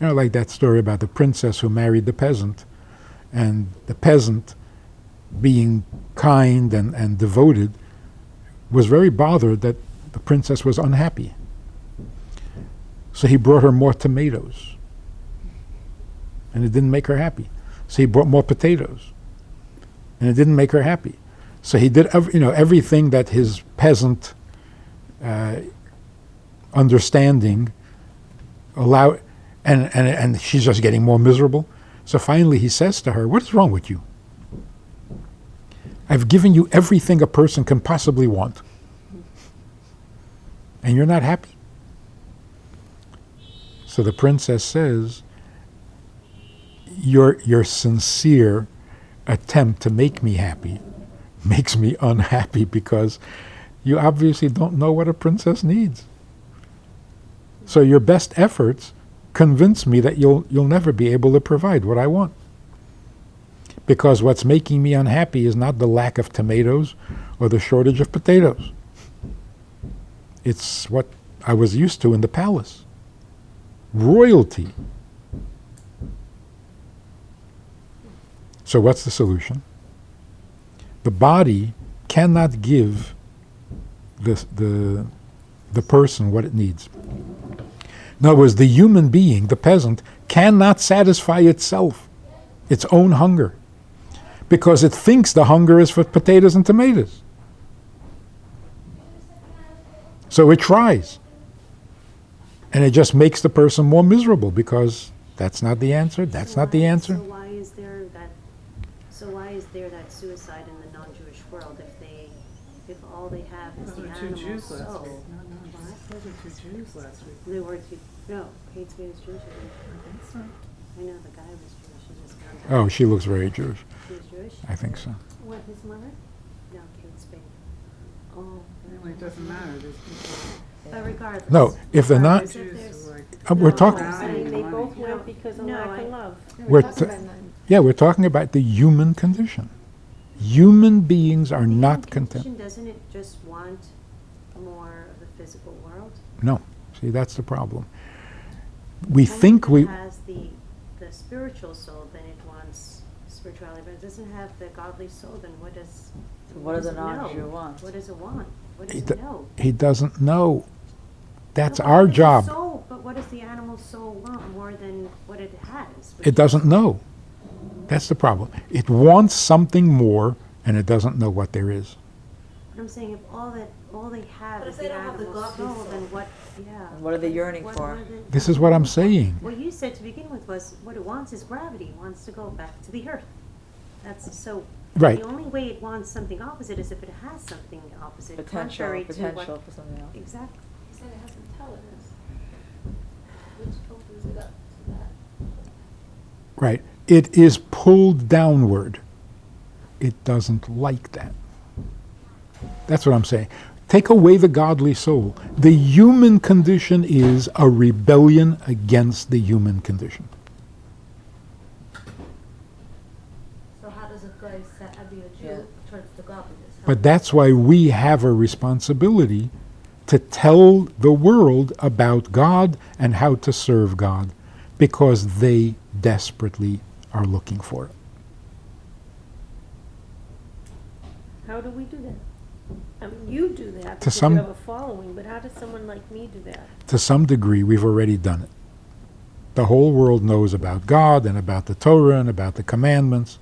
like that story about the princess who married the peasant, and the peasant, being kind and devoted, was very bothered that the princess was unhappy. So he brought her more tomatoes. And it didn't make her happy. So he brought more potatoes. And it didn't make her happy. So he did everything that his peasant understanding allowed, and she's just getting more miserable. So finally he says to her, what is wrong with you? I've given you everything a person can possibly want. And you're not happy? So the princess says, your sincere attempt to make me happy makes me unhappy because you obviously don't know what a princess needs. So your best efforts convince me that you'll never be able to provide what I want. Because what's making me unhappy is not the lack of tomatoes or the shortage of potatoes. It's what I was used to in the palace. Royalty. So what's the solution? The body cannot give the person what it needs. In other words, the human being, the peasant, cannot satisfy itself, its own hunger, because it thinks the hunger is for potatoes and tomatoes. So it tries. And it just makes the person more miserable because that's not the answer, that's not the answer. So why is there that suicide in the non-Jewish world if all they have is There the were two animal Jews last soul. week. No, What? those were two Jews last week. There were two, no, Kate Spade is Jewish, I think. I think so. I know the guy was Jewish, he just found out. Oh, she looks very Jewish. He was Jewish? I think so. What, his mother? No, Kate Spade. Oh. Anyway, it doesn't matter, there's people. But regardless. No, if they're not, regardless if Jews there's- who like. we're No, talking. I mean, they Money. both went because of No, lack of I- love. We're we're talking about the human condition. Human beings are The not human content. condition, doesn't it just want more of the physical world? No, see, that's the problem. We And think if it we. has the spiritual soul, then it wants spirituality, but it doesn't have the godly soul, then what does So what does a it know? non-Jew want? What does it want? What He does do- it know? He doesn't know. That's No, but our what does the job. soul- but what does the animal soul want more than what it has? It doesn't know. That's the problem. It wants something more, and it doesn't know what there is. But I'm saying if all they have But is if they the don't have the animal godly soul, soul. then what, yeah. And what are they yearning for? are they- This is what I'm saying. What you said to begin with was what it wants is gravity. It wants to go back to the earth. That's so. Right. The only way it wants something opposite is if it has something opposite, Potential contrary to what. for something else. Exactly. You said it has intelligence, which opens it up to that. Right. It is pulled downward. It doesn't like that. That's what I'm saying. Take away the godly soul. The human condition is a rebellion against the human condition. So how does a guy be a Jew Yeah. towards the godliness? But that's why we have a responsibility to tell the world about God and how to serve God, because they desperately are looking for it. How do we do that? I mean, you do that To because some- you have a following, but how does someone like me do that? To some degree, we've already done it. The whole world knows about God and about the Torah and about the commandments.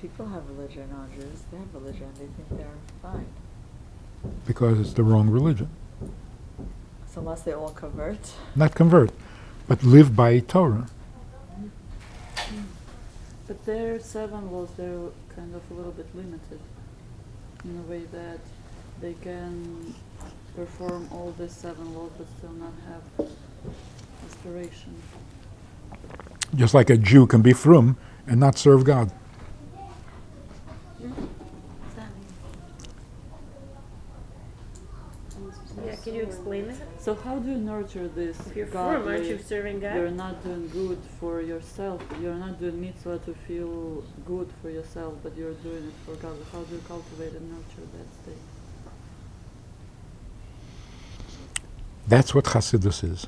People have religion, non-Jews. They have religion. They think they're fine. Because it's the wrong religion. So unless they all convert. Not convert, but live by Torah. But their 7 laws, they're kind of a little bit limited in a way that they can perform all the 7 laws but still not have aspiration. Just like a Jew can be frum and not serve God. Yeah, can you explain that? So how do you nurture this If you're godly? firm, aren't you serving God? You're not doing good for yourself. You're not doing mitzvah to feel good for yourself, but you're doing it for God. How do you cultivate and nurture that state? That's what Hasidus is.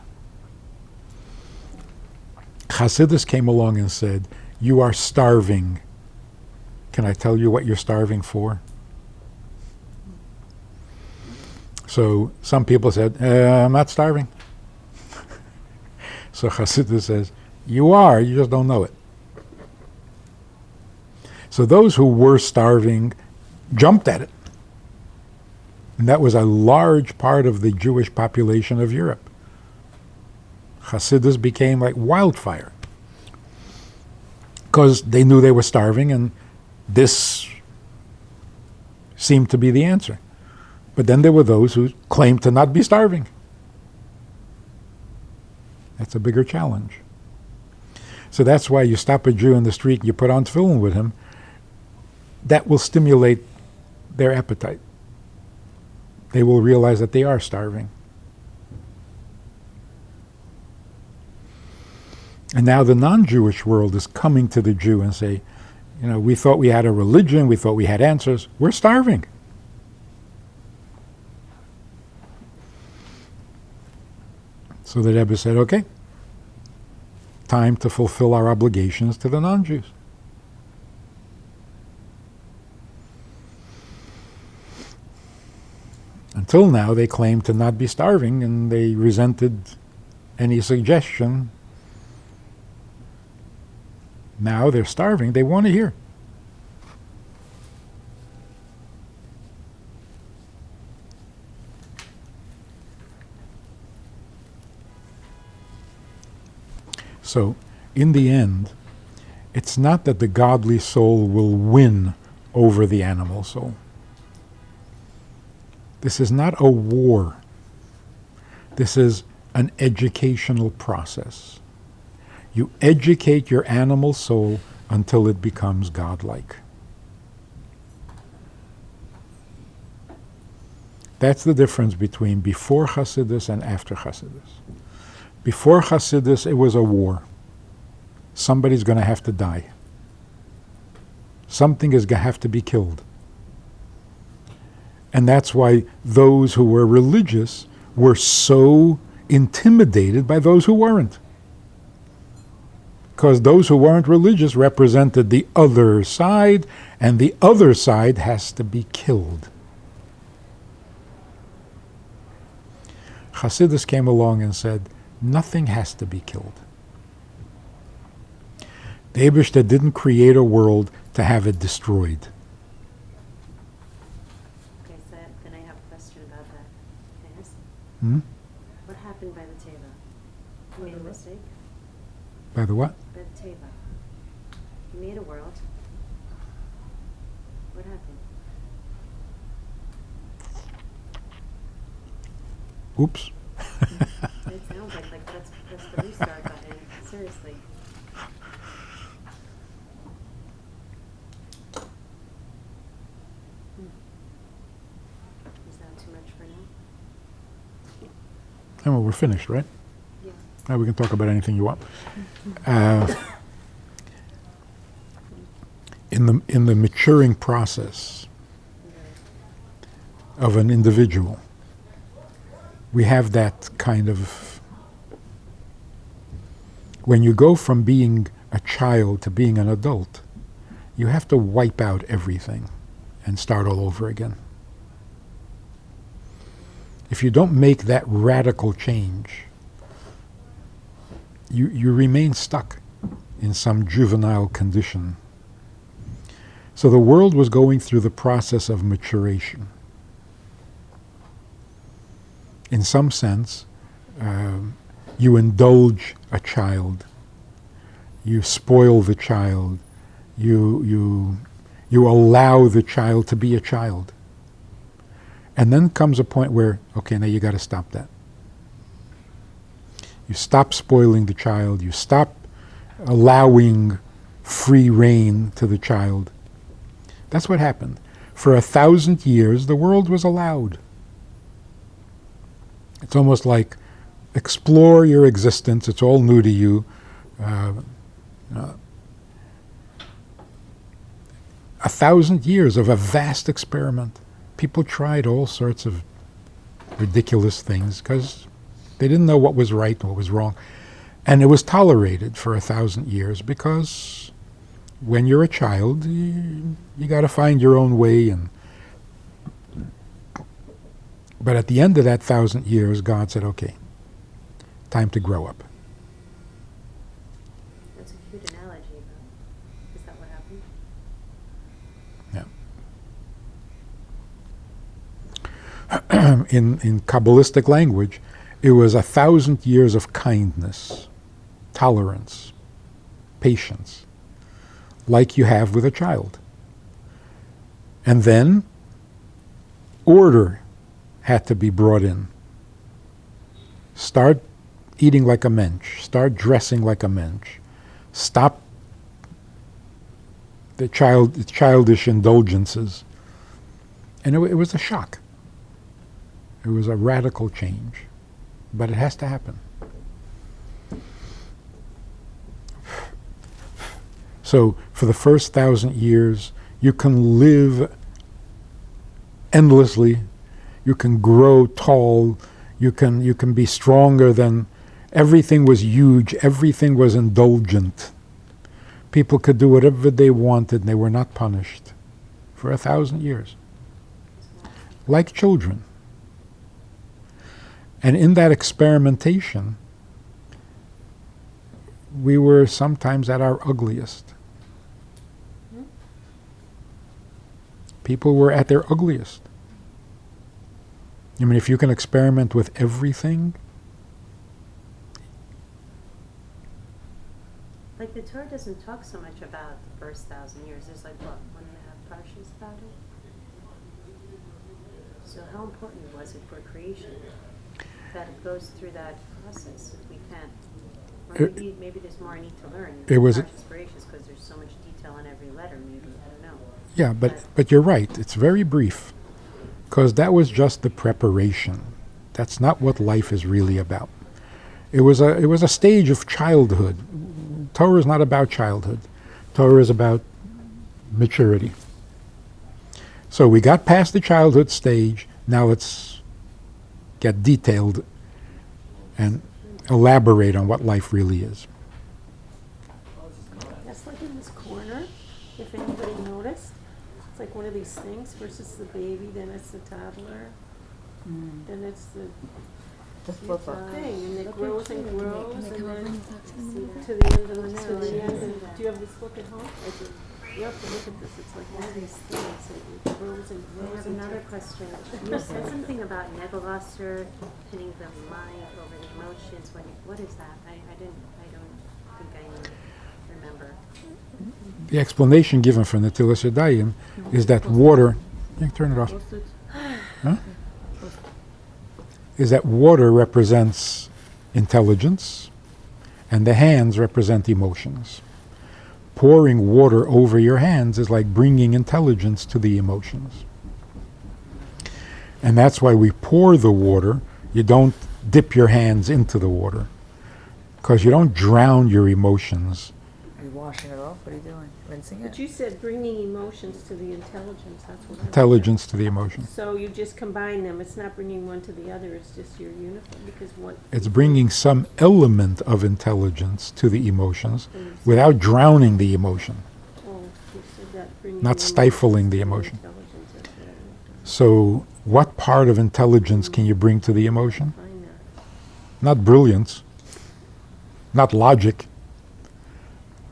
Hasidus came along and said, "You are starving. Can I tell you what you're starving for?" So some people said, "I'm not starving." So Hasidus says, "You are, you just don't know it." So those who were starving jumped at it. And that was a large part of the Jewish population of Europe. Hasidus became like wildfire because they knew they were starving, and this seemed to be the answer. But then there were those who claimed to not be starving. That's a bigger challenge. So that's why you stop a Jew in the street and you put on tefillin with him. That will stimulate their appetite. They will realize that they are starving. And now the non-Jewish world is coming to the Jew and say, you know, we thought we had a religion, we thought we had answers. We're starving. So the Rebbe said, okay, time to fulfill our obligations to the non-Jews. Until now, they claimed to not be starving, and they resented any suggestion. Now they're starving. They want to hear. So, in the end, It's not that the godly soul will win over the animal soul. This is not a war. This is an educational process. You educate your animal soul until it becomes godlike. That's the difference between before Hasidus and after Hasidus. Before Hasidus, it was a war. Somebody's going to have to die. Something is going to have to be killed. And that's why those who were religious were so intimidated by those who weren't. Because those who weren't religious represented the other side, and the other side has to be killed. Hasidus came along and said, nothing has to be killed. The Eibishter didn't create a world to have it destroyed. Okay, so then I have a question about that. Can I ask? Hmm? What happened by the teva? You made a mistake? By the what? By the teva. You made a world. What happened? Oops. It sounds like that's the restart button. Seriously. Is that too much for now? And well, we're finished, right? Yeah. Now we can talk about anything you want. In the maturing process of an individual, we have that kind of, when you go from being a child to being an adult, you have to wipe out everything and start all over again. If you don't make that radical change, you remain stuck in some juvenile condition. So the world was going through the process of maturation. In some sense, you indulge a child, you spoil the child, you allow the child to be a child. And then comes a point where, okay, now you got to stop that. You stop spoiling the child, you stop allowing free rein to the child. That's what happened. For 1,000 years, the world was allowed. It's almost like explore your existence, it's all new to you. 1,000 years of a vast experiment. People tried all sorts of ridiculous things because they didn't know what was right and what was wrong. And it was tolerated for 1,000 years because when you're a child, you got to find your own way. But at the end of that 1,000 years, God said, okay, time to grow up. That's a cute analogy, but is that what happened? Yeah. In Kabbalistic language, it was 1,000 years of kindness, tolerance, patience, like you have with a child. And then order had to be brought in. Start eating like a mensch. Start dressing like a mensch. Stop the childish indulgences. And it was a shock. It was a radical change. But it has to happen. So for the first 1,000 years, you can live endlessly. You can grow tall. You can be stronger than. Everything was huge. Everything was indulgent. People could do whatever they wanted and they were not punished for 1,000 years. Like children. And in that experimentation, we were sometimes at our ugliest. People were at their ugliest. I mean, if you can experiment with everything. Like the Torah doesn't talk so much about the first 1,000 years. There's like, what, 1.5 parshas about it? So how important was it for creation that it goes through that process if we can? Or maybe there's more I need to learn. It was Parshas Bereshis, because there's so much detail in every letter, maybe, I don't know. Yeah, but you're right. It's very brief, because that was just the preparation. That's not what life is really about. It was a stage of childhood. Torah is not about childhood. Torah is about maturity. So we got past the childhood stage. Now let's get detailed and elaborate on what life really is. That's like in this corner, if anybody noticed. It's like one of these things versus the baby, then it's the toddler, then it's the thing, and it grows and grows, and then to the end of the end. And do you have this book at home? You have to look at this. It's like one of these things, and it grows and I grows. have another question. You said something about Nebelwasser pinning the mind over the emotions. What is that? I don't think I remember. The explanation given for Netilas Yadayim is that water. You can turn it off. Huh? Is that water represents intelligence, and the hands represent emotions. Pouring water over your hands is like bringing intelligence to the emotions. And that's why we pour the water. You don't dip your hands into the water, because you don't drown your emotions. Are you washing it off? What are you doing? Rinsing But it? you said bringing emotions to the intelligence. That's what I Intelligence to the emotions. So you just combine them. It's not bringing one to the other. It's just your uniform because what? It's bringing some element of intelligence to the emotions without drowning the emotion, Oh, you said that bringing not stifling the emotions emotion. to intelligence. Okay. So what part of intelligence can you bring to the emotion? Find that. Not brilliance, not logic,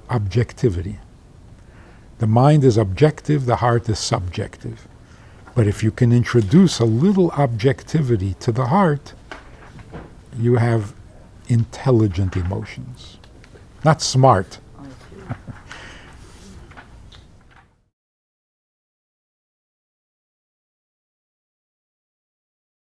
objectivity. The mind is objective, the heart is subjective. But if you can introduce a little objectivity to the heart, you have intelligent emotions. Not smart,